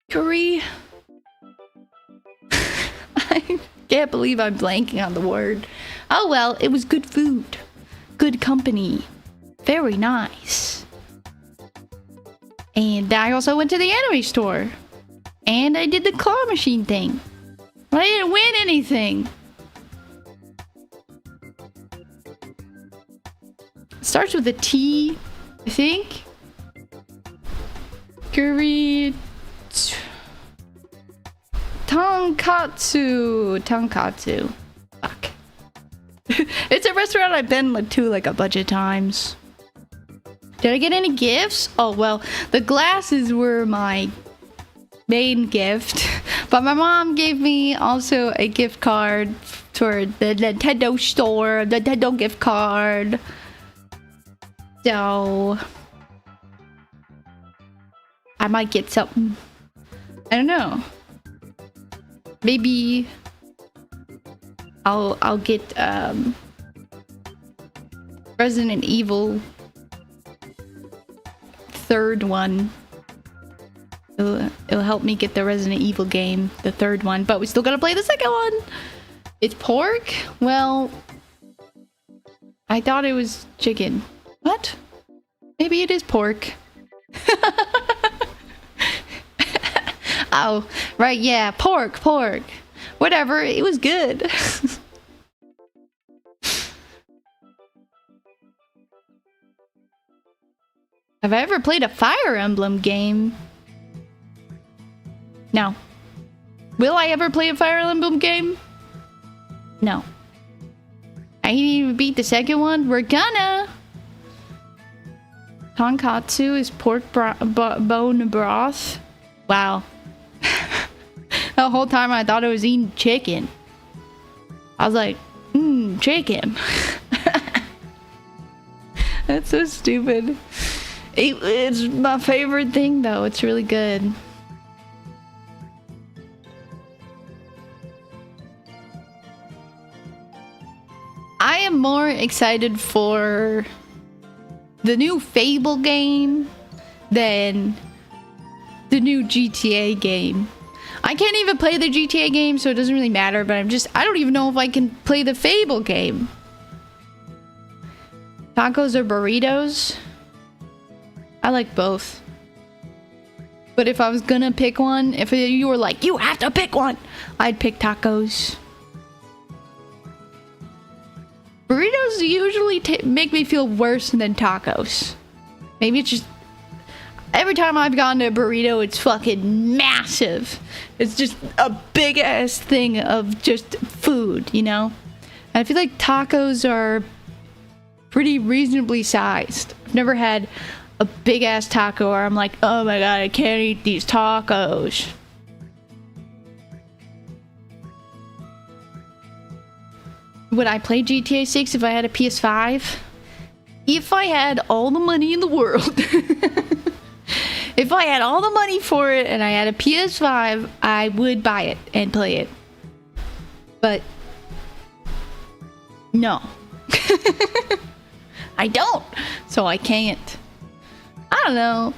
Curry. I can't believe I'm blanking on the word. Oh well, it was good food. Good company. Very nice. And I also went to the anime store. And I did the claw machine thing. But I didn't win anything. It starts with a T, I think. Curry. Tonkatsu. Fuck. It's a restaurant I've been to like a bunch of times. Did I get any gifts? Oh, well, the glasses were my main gift, but my mom gave me also a gift card for the Nintendo store, the Nintendo gift card. So I might get something. I don't know. Maybe I'll get Resident Evil third one. It'll help me get the Resident Evil game, the third one, but we still gotta play the second one. It's pork? Well, I thought it was chicken. What? Maybe it is pork. Oh, right, yeah, pork. Whatever, it was good. Have I ever played a Fire Emblem game? No. Will I ever play a Fire Emblem game? No. I ain't even beat the second one. We're gonna! Tonkatsu is pork bone broth. Wow. The whole time I thought I was eating chicken. I was like, chicken. That's so stupid. It's my favorite thing though. It's really good. I am more excited for the new Fable game than the new GTA game. I can't even play the GTA game, so it doesn't really matter, but I don't even know if I can play the Fable game. Tacos or burritos? I like both. But if I was gonna pick one, if you were like, you have to pick one, I'd pick tacos. Burritos usually make me feel worse than tacos. Maybe it's just... Every time I've gone to a burrito, it's fucking massive. It's just a big ass thing of just food, you know? And I feel like tacos are pretty reasonably sized. I've never had a big ass taco where I'm like, oh my god, I can't eat these tacos. Would I play GTA 6 if I had a PS5? If I had all the money in the world. If I had all the money for it and I had a PS5, I would buy it and play it. But no. I don't. So I can't. I don't know.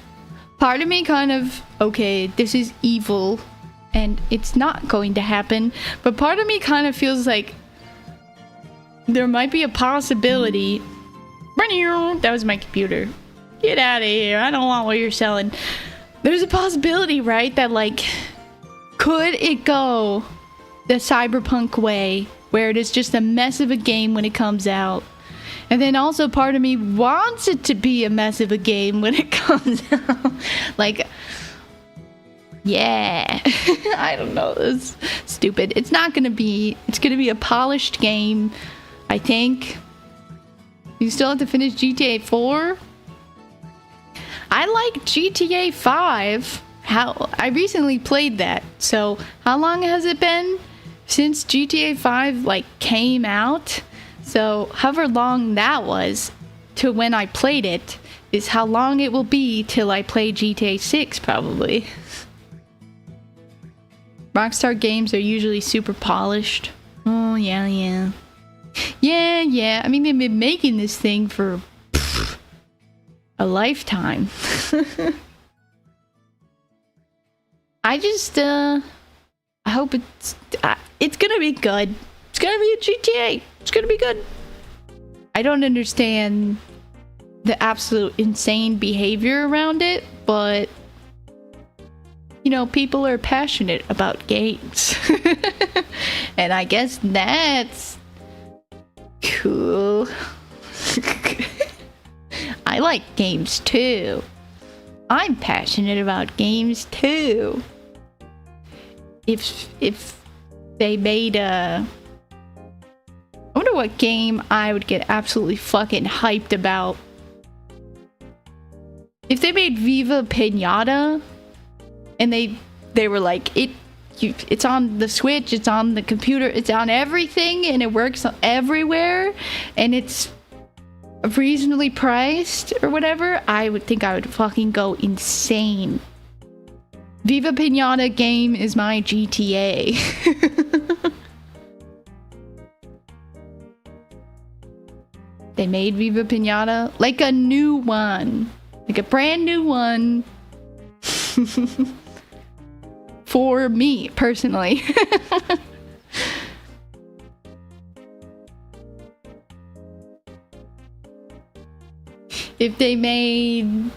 Part of me kind of, okay, this is evil and it's not going to happen. But part of me kind of feels like there might be a possibility. That was my computer. Get out of here. I don't want what you're selling. There's a possibility, right? That like, could it go the Cyberpunk way where it is just a mess of a game when it comes out? And then also part of me wants it to be a mess of a game when it comes out. Like, yeah. I don't know. It's stupid. It's not gonna be, it's gonna be a polished game, I think. You still have to finish GTA 4? I like GTA 5. I recently played that. So, how long has it been since GTA 5 like came out? So, however long that was to when I played it is how long it will be till I play GTA 6 probably. Rockstar games are usually super polished. Oh, yeah. Yeah. I mean, they've been making this thing for a lifetime. I just, I hope it's gonna be good. It's gonna be a GTA. It's gonna be good. I don't understand the absolute insane behavior around it, but you know, people are passionate about games. And I guess that's cool. I like games too. I'm passionate about games too. If they made a... I wonder what game I would get absolutely fucking hyped about. If they made Viva Pinata and they were like, it's on the Switch, it's on the computer, it's on everything and it works everywhere and it's reasonably priced or whatever, I would think I would fucking go insane. Viva Pinata game is my GTA. They made Viva Pinata like a new one. Like a brand new one. For me, personally. If they made...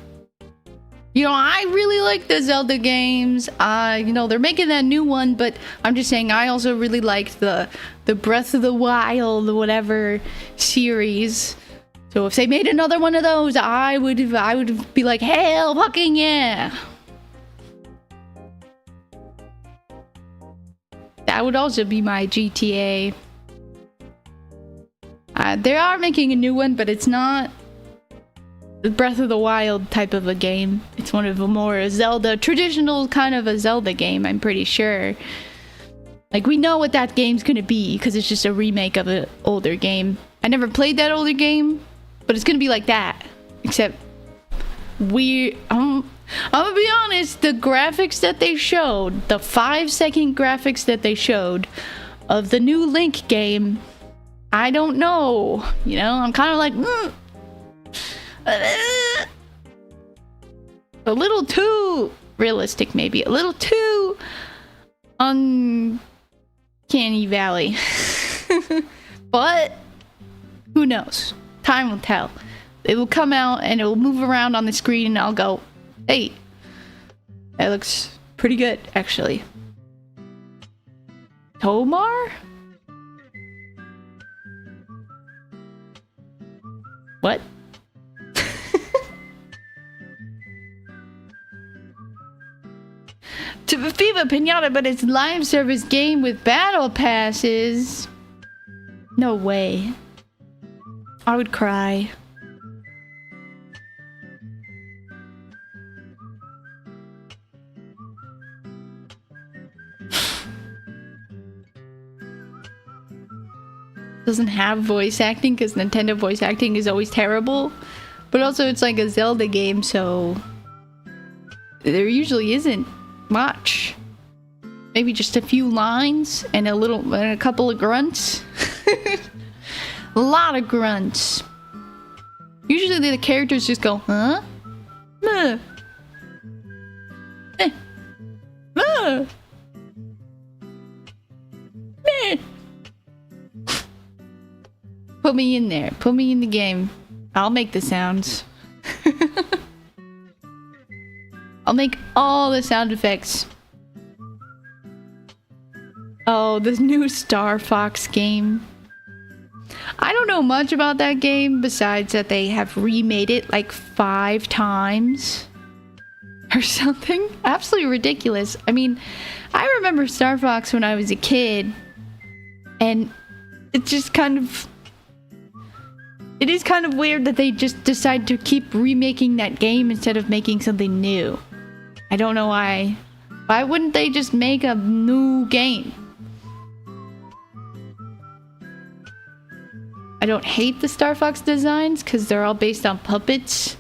You know, I really like the Zelda games. You know, they're making that new one, but I'm just saying I also really liked the Breath of the Wild, whatever series. So if they made another one of those, I would be like, hell fucking yeah. That would also be my GTA. They are making a new one, but it's not the Breath of the Wild type of a game. It's one of a more Zelda, traditional kind of a Zelda game, I'm pretty sure. Like, we know what that game's gonna be, because it's just a remake of an older game. I never played that older game, but it's gonna be like that. Except, I'm gonna be honest, the graphics that they showed, the 5-second graphics that they showed of the new Link game, I don't know. You know, I'm kind of like, a little too realistic, maybe. A little too uncanny valley. But who knows? Time will tell. It will come out and it will move around on the screen and I'll go, hey, that looks pretty good, actually. Tomar? What? To Viva Pinata, but it's live service game with battle passes. No way. I would cry. Doesn't have voice acting because Nintendo voice acting is always terrible. But also it's like a Zelda game, so there usually isn't much. Maybe just a few lines and a couple of grunts. A lot of grunts. Usually the characters just go, huh? Meh. Eh. Meh. Meh. Put me in there. Put me in the game. I'll make the sounds. I'll make all the sound effects. Oh, the new Star Fox game. I don't know much about that game besides that they have remade it like 5 times or something. Absolutely ridiculous. I mean, I remember Star Fox when I was a kid, and it's just kind of... It is kind of weird that they just decide to keep remaking that game instead of making something new. I don't know why. Why wouldn't they just make a new game? I don't hate the Star Fox designs because they're all based on puppets.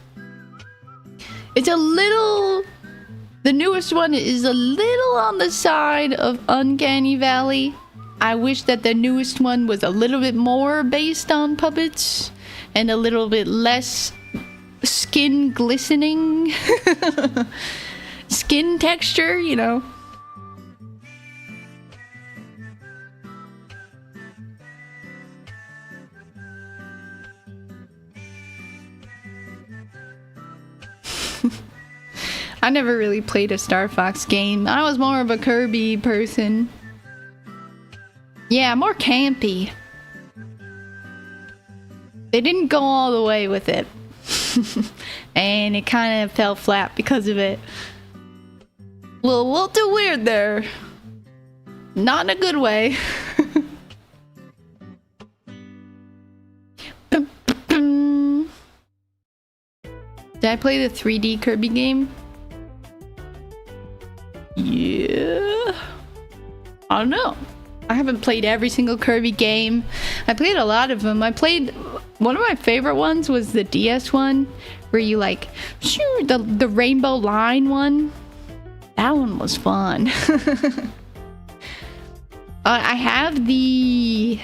It's a little... The newest one is a little on the side of Uncanny Valley. I wish that the newest one was a little bit more based on puppets and a little bit less skin glistening. Skin texture, you know. I never really played a Star Fox game. I was more of a Kirby person. Yeah, more campy. They didn't go all the way with it. And it kind of fell flat because of it. A little too weird there. Not in a good way. Did I play the 3D Kirby game? Yeah. I don't know. I haven't played every single Kirby game. I played a lot of them. I played... One of my favorite ones was the DS one, where you like... Shoo, the rainbow line one. That one was fun. I have the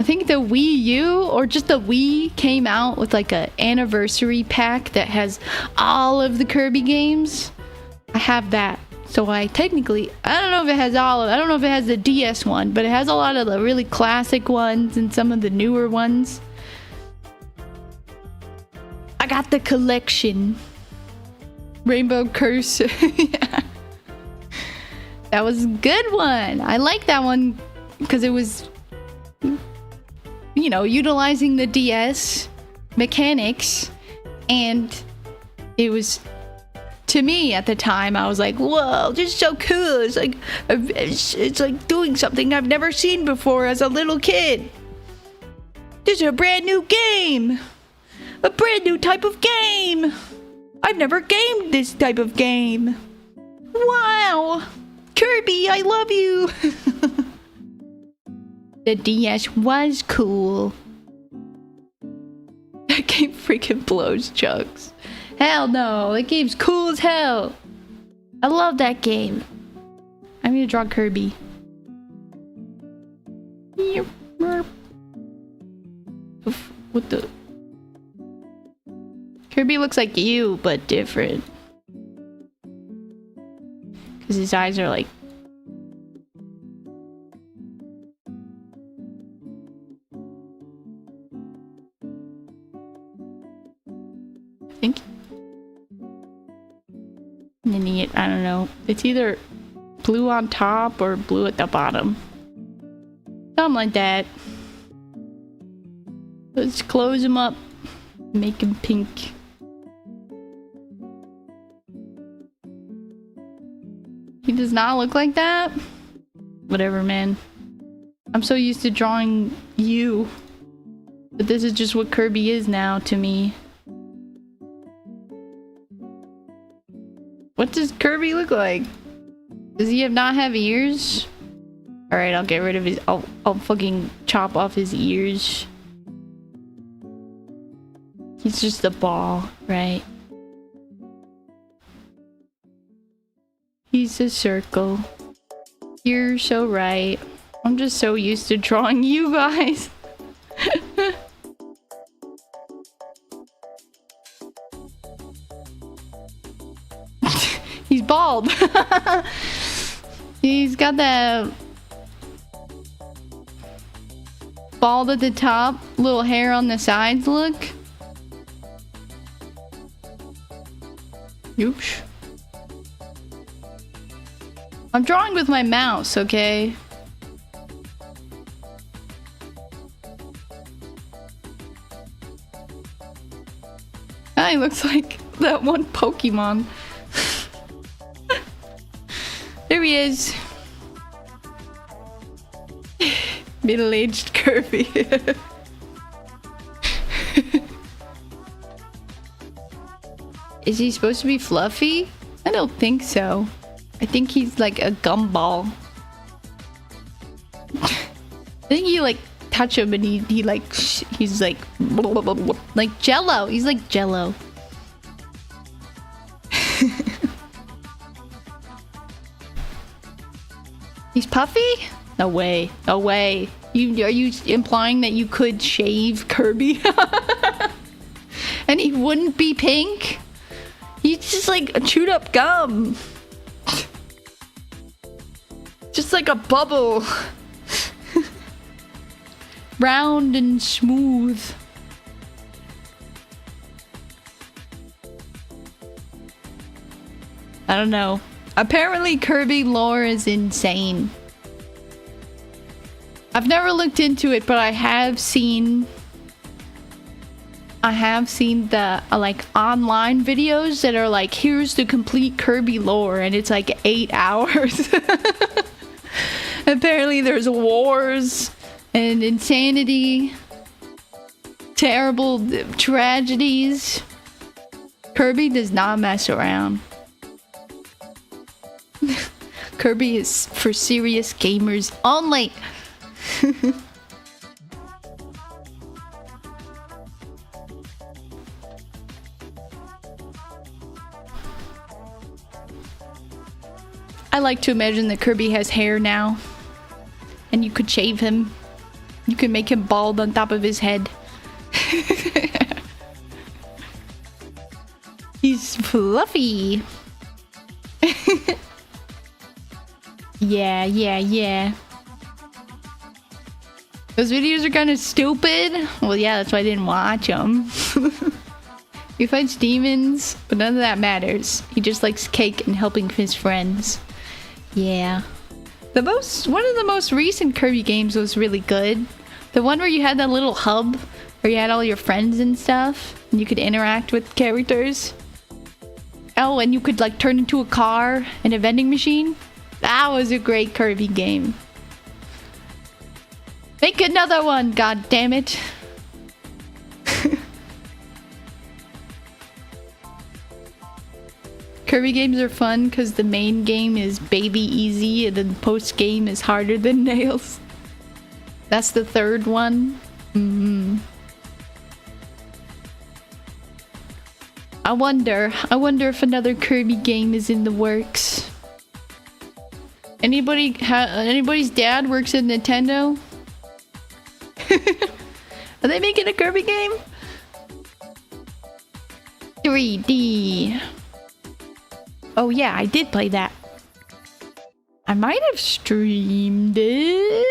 I think the Wii U or just the Wii came out with like a anniversary pack that has all of the Kirby games. I have that. So I technically, I don't know if it has all of it. I don't know if it has the DS one, but it has a lot of the really classic ones and some of the newer ones. I got the collection. Rainbow Curse. Yeah. That was a good one. I like that one because it was, you know, utilizing the DS mechanics, and it was, to me at the time, I was like, whoa, this is so cool. It's like, it's like doing something I've never seen before as a little kid. This is a brand new game. A brand new type of game. I've never gamed this type of game. Wow. Kirby, I love you. The DS was cool. That game freaking blows chunks. Hell no, that game's cool as hell. I love that game. I'm gonna draw Kirby. What the? Kirby looks like you, but different. Because his eyes are like... I think... And then I don't know. It's either blue on top or blue at the bottom. Something like that. Let's close him up. Make him pink. He does not look like that? Whatever, man. I'm so used to drawing you. But this is just what Kirby is now to me. What does Kirby look like? Does he not have ears? Alright, I'll get rid of his... I'll fucking chop off his ears. He's just a ball, right? He's a circle. You're so right. I'm just so used to drawing you guys. He's bald. He's got that bald at the top, little hair on the sides look. Oops. I'm drawing with my mouse, okay? Ah, he looks like that one Pokemon. There he is. Middle-aged Kirby. Is he supposed to be fluffy? I don't think so. I think he's like a gumball. I think you like touch him and he's like blah, blah, blah, blah. Like Jello. He's like Jello. He's puffy? No way. No way. Are you implying that you could shave Kirby? And he wouldn't be pink? He's just like a chewed up gum. Just like a bubble. Round and smooth. I don't know. Apparently Kirby lore is insane. I've never looked into it, but I have seen the like online videos that are like, here's the complete Kirby lore, and it's like 8 hours. Apparently there's wars and insanity, terrible tragedies. Kirby does not mess around. Kirby is for serious gamers only. I like to imagine that Kirby has hair now, and you could shave him You can make him bald on top of his head. He's fluffy. Yeah. Those videos are kind of stupid. Well, yeah, that's why I didn't watch them. He fights demons, but none of that matters. He just likes cake and helping his friends. Yeah. One of the most recent Kirby games was really good. The one where you had that little hub where you had all your friends and stuff, and you could interact with characters. Oh, and you could like turn into a car and a vending machine. That was a great Kirby game. Make another one, god damn it. Kirby games are fun because the main game is baby easy and then the post game is harder than nails. That's the third one. I wonder if another Kirby game is in the works. Anybody's dad works at Nintendo? Are they making a Kirby game? 3D. Oh yeah, I did play that. I might have streamed it.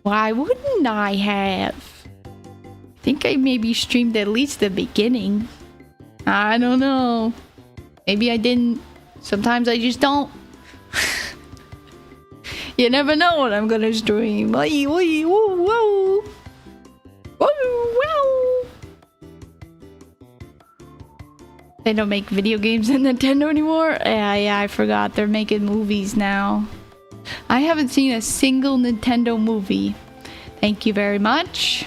Why wouldn't I have? I think I maybe streamed at least the beginning. I don't know. Maybe I didn't. Sometimes I just don't. You never know what I'm gonna stream. Whoa. They don't make video games in Nintendo anymore? Yeah, I forgot. They're making movies now. I haven't seen a single Nintendo movie. Thank you very much.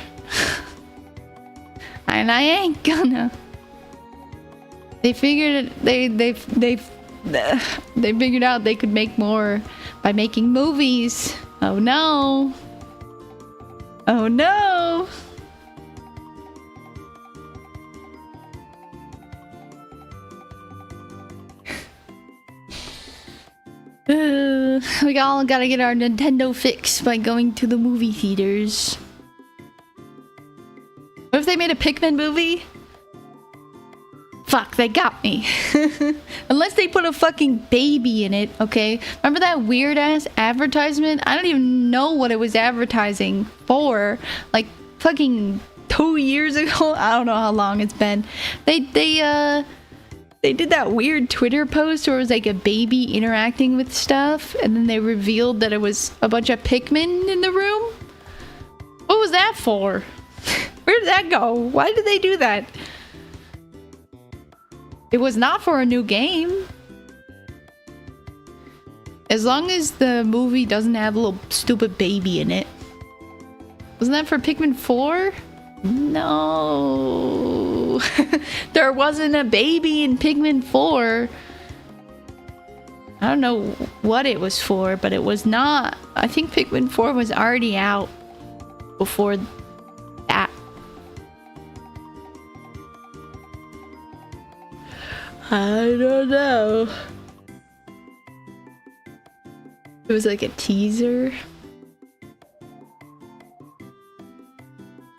And I ain't gonna. They figured they figured out they could make more by making movies. Oh no. Oh no. We all gotta get our Nintendo fix by going to the movie theaters. What if they made a Pikmin movie? Fuck, they got me. Unless they put a fucking baby in it, okay? Remember that weird ass advertisement? I don't even know what it was advertising for. Like fucking 2 years ago? I don't know how long it's been. They did that weird Twitter post where it was like a baby interacting with stuff, and then they revealed that it was a bunch of Pikmin in the room. What was that for? Where did that go? Why did they do that? It was not for a new game. As long as the movie doesn't have a little stupid baby in it. Wasn't that for Pikmin 4? No. There wasn't a baby in Pikmin 4. I don't know what it was for, but it was not. I think Pikmin 4 was already out before that. I don't know. It was like a teaser.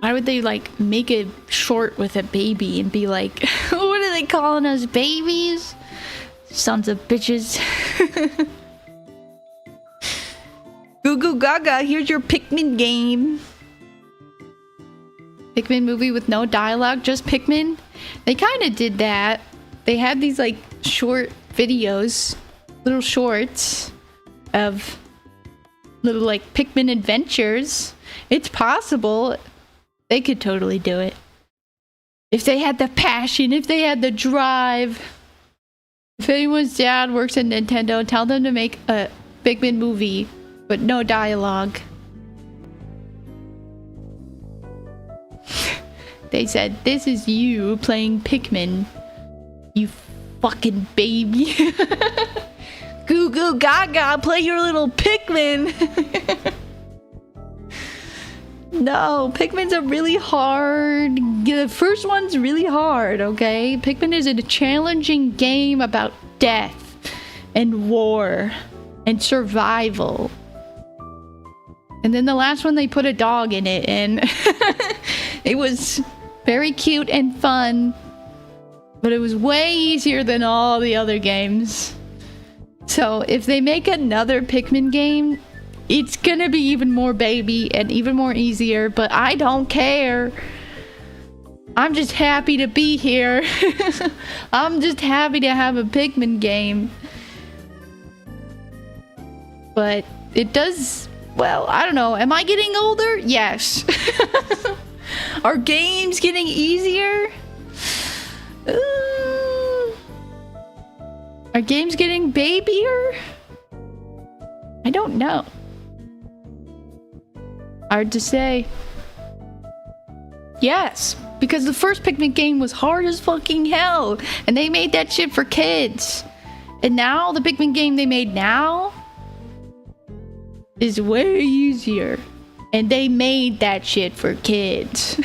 Why would they like make it short with a baby and be like, what are they calling us, babies? Sons of bitches. Goo goo gaga, here's your Pikmin game. Pikmin movie with no dialogue, just Pikmin? They kind of did that. They had these like short videos, little shorts of little like Pikmin adventures. It's possible. They could totally do it. If they had the passion, if they had the drive. If anyone's dad works at Nintendo, tell them to make a Pikmin movie, but no dialogue. They said, this is you playing Pikmin. You fucking baby. Goo goo gaga, play your little Pikmin. No, Pikmin's a really hard. The first one's really hard, okay? Pikmin is a challenging game about death and war and survival. And then the last one, they put a dog in it, and it was very cute and fun. But it was way easier than all the other games. So if they make another Pikmin game, it's gonna be even more baby and even more easier, but I don't care. I'm just happy to be here. I'm just happy to have a Pikmin game. But it does... Well, I don't know. Am I getting older? Yes. Are games getting easier? Are games getting babier? I don't know. Hard to say. Yes, because the first Pikmin game was hard as fucking hell, and they made that shit for kids. And now, the Pikmin game they made now is way easier. And they made that shit for kids.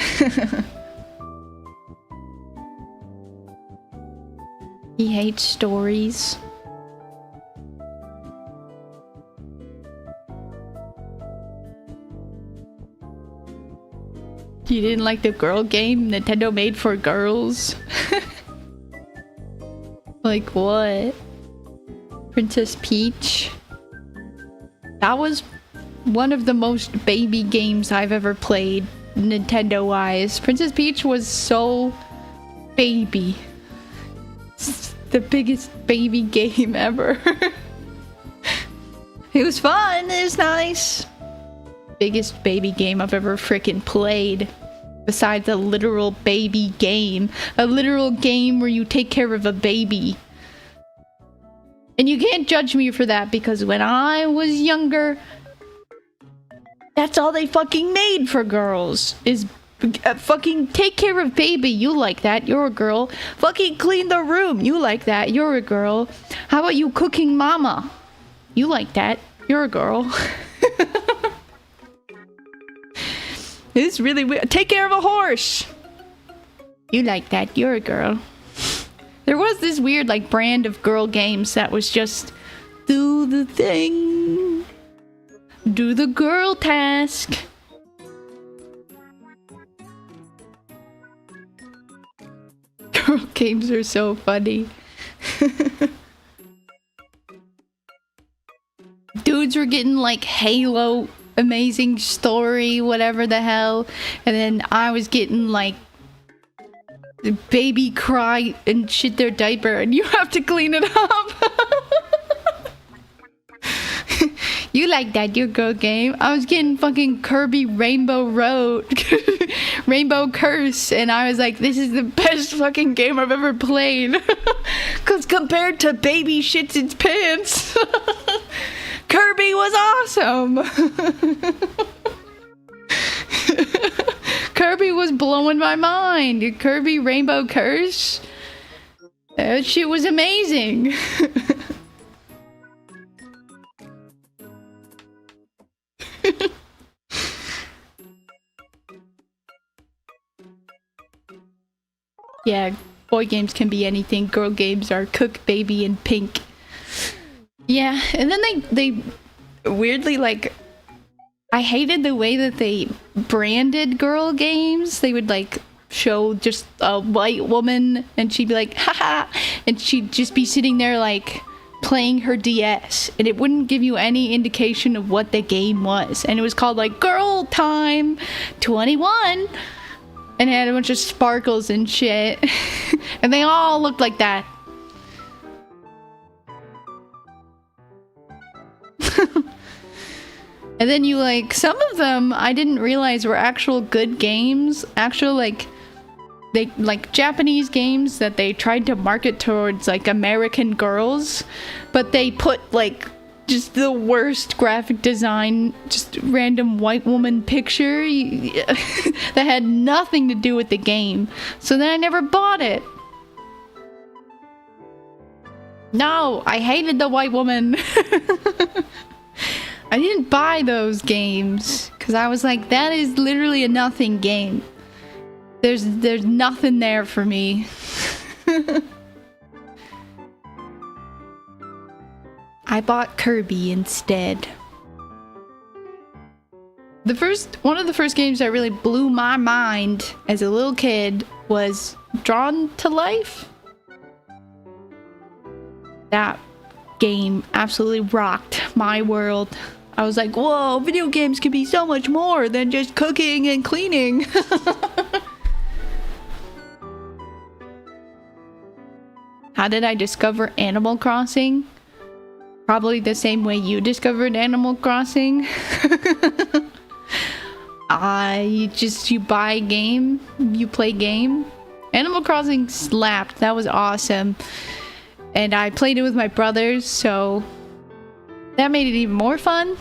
He hates stories. You didn't like the girl game Nintendo made for girls? Like what? Princess Peach? That was one of the most baby games I've ever played, Nintendo-wise. Princess Peach was so baby. It's the biggest baby game ever. It was fun, it was nice. Biggest baby game I've ever freaking played. Besides a literal baby game. A literal game where you take care of a baby. And you can't judge me for that, because when I was younger, that's all they fucking made for girls. Is fucking take care of baby. You like that, you're a girl. Fucking clean the room. You like that, you're a girl. How about you cooking mama? You like that, you're a girl. It's really weird. Take care of a horse. You like that, you're a girl. There was this weird like brand of girl games that was just do the thing. Do the girl task. Girl games are so funny. Dudes were getting like Halo Amazing Story, whatever the hell. And then I was getting like the baby cry and shit their diaper and you have to clean it up. You like that, your girl game. I was getting fucking Kirby Rainbow Road, Rainbow Curse, and I was like, this is the best fucking game I've ever played. Cause compared to baby shits its pants, Kirby was awesome. Kirby was blowing my mind. Kirby Rainbow Curse, that shit was amazing. Yeah, boy games can be anything. Girl games are cook, baby, and pink. Yeah, and then they weirdly like... I hated the way that they branded girl games. They would like show just a white woman and she'd be like, haha, and she'd just be sitting there like playing her DS, and it wouldn't give you any indication of what the game was. And it was called like Girl Time 21, and it had a bunch of sparkles and shit. And they all looked like that. And then you like, some of them I didn't realize were actual good games. Actual like, they like Japanese games that they tried to market towards like American girls, but they put like just the worst graphic design, just random white woman picture that had nothing to do with the game. So then I never bought it. No, I hated the white woman. I didn't buy those games because I was like, that is literally a nothing game. There's nothing there for me. I bought Kirby instead. One of the first games that really blew my mind as a little kid was Drawn to Life. That game absolutely rocked my world. I was like, whoa, video games can be so much more than just cooking and cleaning. How did I discover Animal Crossing? Probably the same way you discovered Animal Crossing. You buy a game, you play game. Animal Crossing slapped. That was awesome. And I played it with my brothers, so that made it even more fun.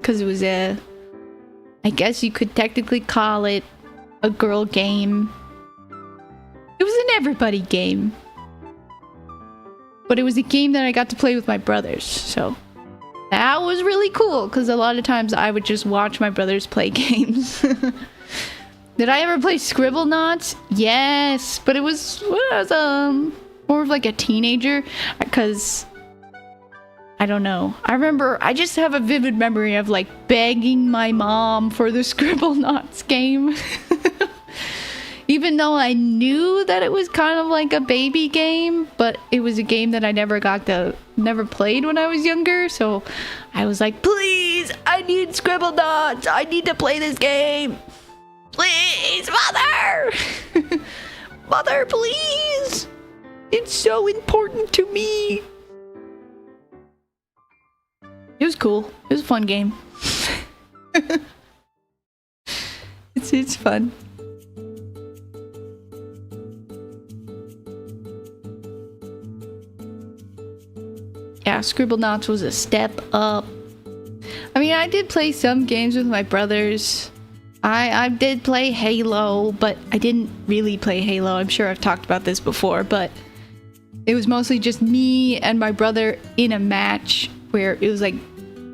Because it was I guess you could technically call it a girl game. It was an everybody game. But it was a game that I got to play with my brothers, so that was really cool, because a lot of times I would just watch my brothers play games. Did I ever play Scribble Knots? Yes, but it was when I was more of like a teenager, because I don't know. I just have a vivid memory of like begging my mom for the Scribble Knots game. Even though I knew that it was kind of like a baby game, but it was a game that I never played when I was younger, so I was like, please, I need Scribble Knots, I need to play this game. Please, Mother! Mother, please! It's so important to me. It was cool. It was a fun game. It's fun. Yeah, Scribble Knots was a step up. I mean, I did play some games with my brothers. I did play Halo, but I didn't really play Halo. I'm sure I've talked about this before, but it was mostly just me and my brother in a match where it was like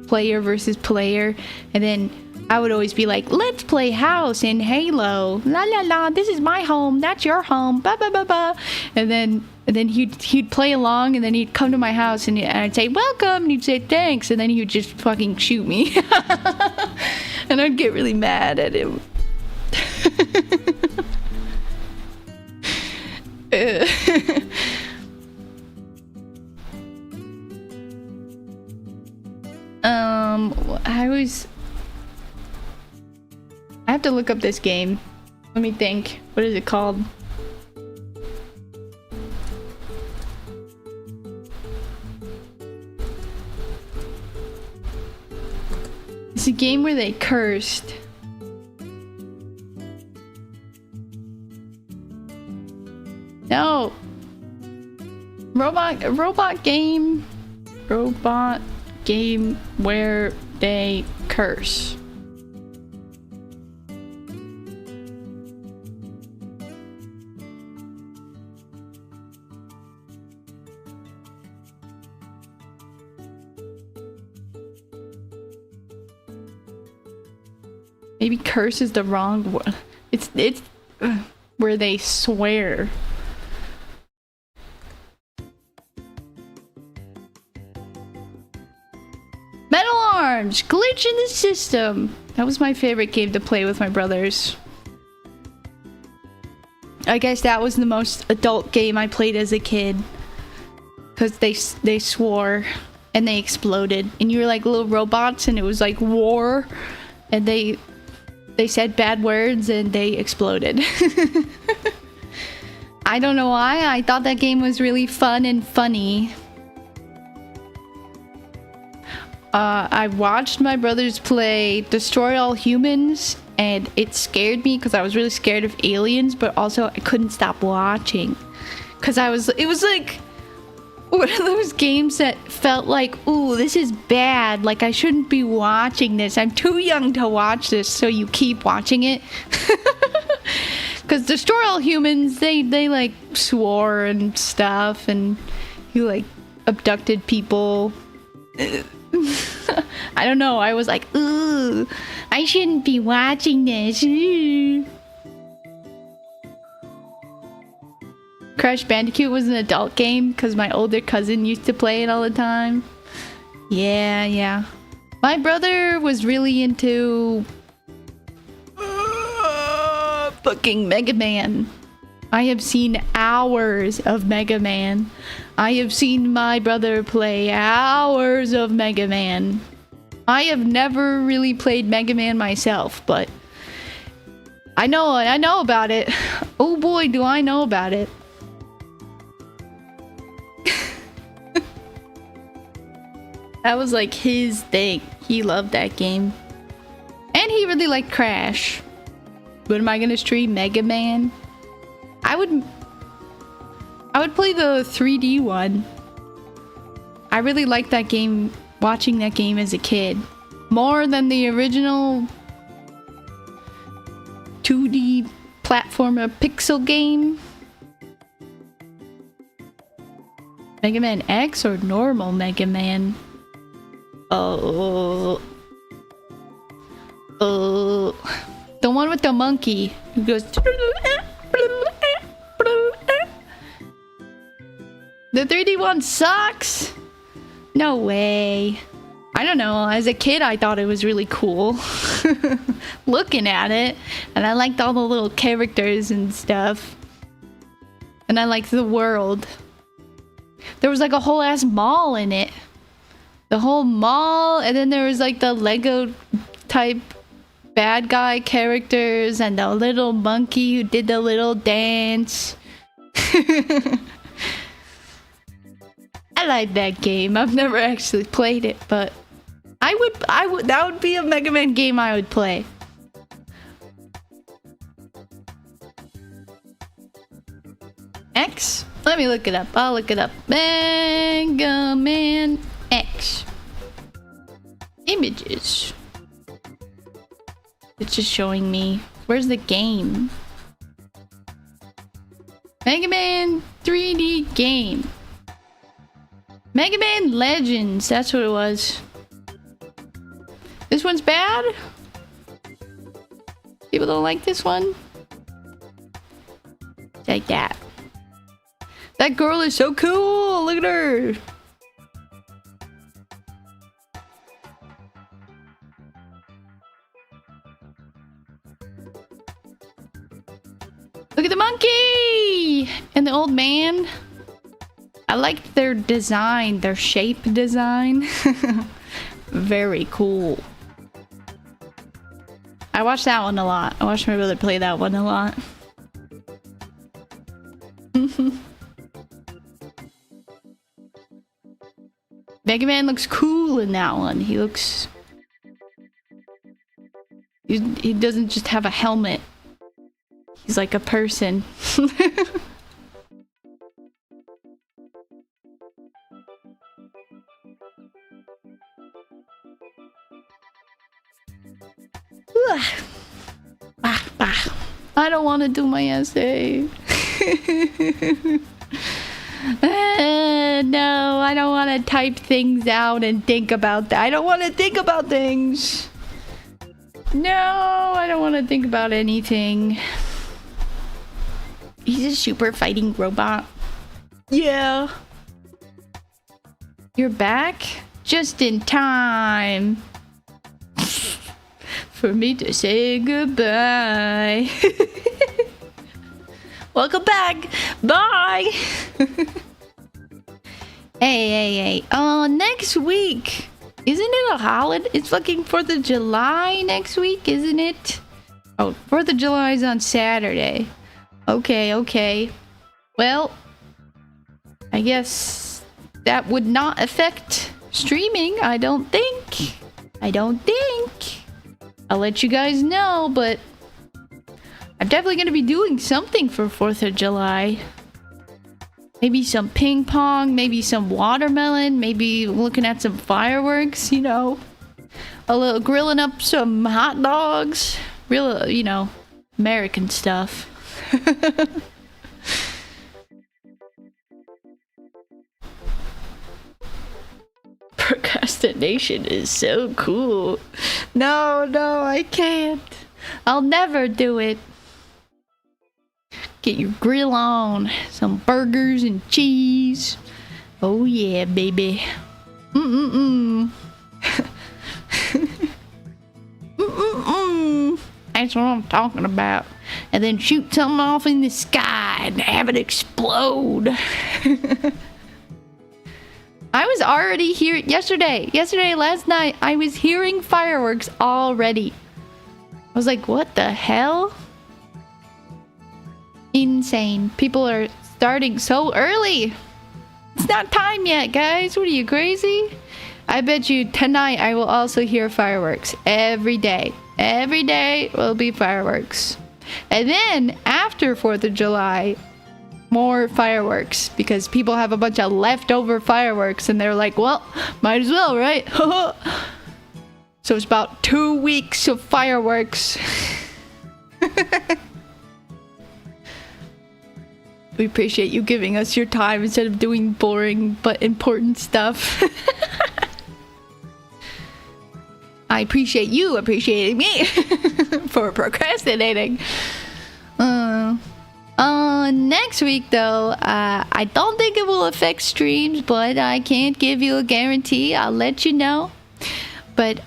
player versus player, and then I would always be like, let's play house in Halo. La la la, this is my home, that's your home, ba ba ba ba. And then he'd play along, and then he'd come to my house, and I'd say, welcome, and he'd say, thanks, and then he would just fucking shoot me. And I'd get really mad at him. I have to look up this game. Let me think. What is it called? It's a game where they cursed. No. Robot game where they curse. Maybe curse is the wrong word. It's where they swear. Metal Arms! Glitch in the System! That was my favorite game to play with my brothers. I guess that was the most adult game I played as a kid. Because they swore and they exploded. And you were like little robots and it was like war. And they said bad words and they exploded. I don't know why. I thought that game was really fun and funny. I watched my brothers play Destroy All Humans, and it scared me because I was really scared of aliens, but also I couldn't stop watching. Because it was like one of those games that felt like, ooh, this is bad. Like, I shouldn't be watching this. I'm too young to watch this, so you keep watching it. Because Destroy All Humans, they like swore and stuff, and you like abducted people. I don't know. I was like, ooh, I shouldn't be watching this. Ooh. Crash Bandicoot was an adult game because my older cousin used to play it all the time. Yeah. My brother was really into fucking Mega Man. I have seen hours of Mega Man. I have seen my brother play hours of Mega Man. I have never really played Mega Man myself, but I know about it. Oh boy, do I know about it. That was like his thing. He loved that game. And he really liked Crash. But am I gonna stream Mega Man? I would play the 3D one. I really liked that game, watching that game as a kid. More than the original 2D platformer pixel game. Mega Man X or normal Mega Man? The one with the monkey who goes. The 3D one sucks. No way. I don't know. As a kid, I thought it was really cool. Looking at it, and I liked all the little characters and stuff. And I liked the world. There was like a whole ass mall in it. The whole mall, and then there was like the Lego type bad guy characters and the little monkey who did the little dance. I like that game. I've never actually played it, but I would that would be a Mega Man game I would play. X? Let me look it up. I'll look it up. Mega Man X. Images. It's just showing me. Where's the game? Mega Man 3D game. Mega Man Legends. That's what it was. This one's bad? People don't like this one? Like that. That girl is so cool! Look at her! Look at the monkey! And the old man. I liked their design, their shape design. Very cool. I watched that one a lot. I watched my brother play that one a lot. Mega Man looks cool in that one. He looks... He doesn't just have a helmet. He's like a person. I don't want to do my essay. No, I don't want to type things out and think about that. I don't want to think about things. No, I don't want to think about anything. He's a super fighting robot. Yeah. You're back? Just in time. For me to say goodbye. Welcome back. Bye. Hey. Next week. Isn't it a holiday? It's fucking 4th of July next week, isn't it? Oh, 4th of July is on Saturday. Okay. Well, I guess that would not affect streaming, I don't think. I'll let you guys know, but I'm definitely going to be doing something for 4th of July. Maybe some ping pong, maybe some watermelon, maybe looking at some fireworks, you know. A little grilling up some hot dogs. Real, you know, American stuff. Procrastination is so cool. No, I can't. I'll never do it. Get your grill on. Some burgers and cheese. Oh yeah, baby. That's what I'm talking about. and then shoot something off in the sky and have it explode. I was already here last night, I was hearing fireworks already. I was like, what the hell? Insane. People are starting so early. It's not time yet, guys. What are you, crazy? I bet you tonight I will also hear fireworks every day. Every day will be fireworks. And then after 4th of July, more fireworks, because people have a bunch of leftover fireworks and they're like, well, might as well, right? So it's about 2 weeks of fireworks. We appreciate you giving us your time instead of doing boring but important stuff. I appreciate you appreciating me for procrastinating. Next week though, I don't think it will affect streams, but I can't give you a guarantee. I'll let you know. But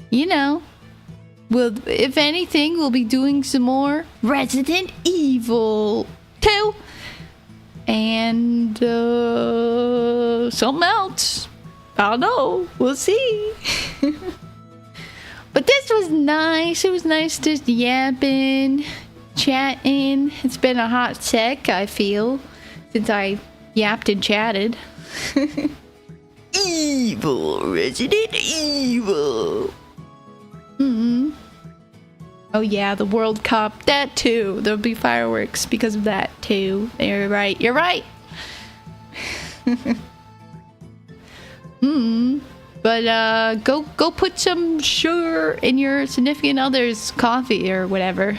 you know, if anything, we'll be doing some more Resident Evil 2 and something else. I don't know. We'll see. But this was nice. It was nice just yapping, chatting. It's been a hot sec, I feel, since I yapped and chatted. Evil, Resident Evil. Oh yeah, the World Cup. That too. There'll be fireworks because of that too. You're right. You're right. But go put some sugar in your significant other's coffee or whatever.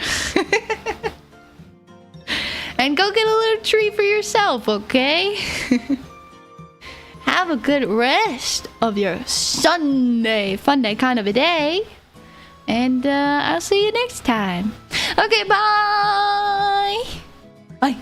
And go get a little treat for yourself, okay? Have a good rest of your Sunday, fun day kind of a day. And I'll see you next time. Okay, bye. Bye.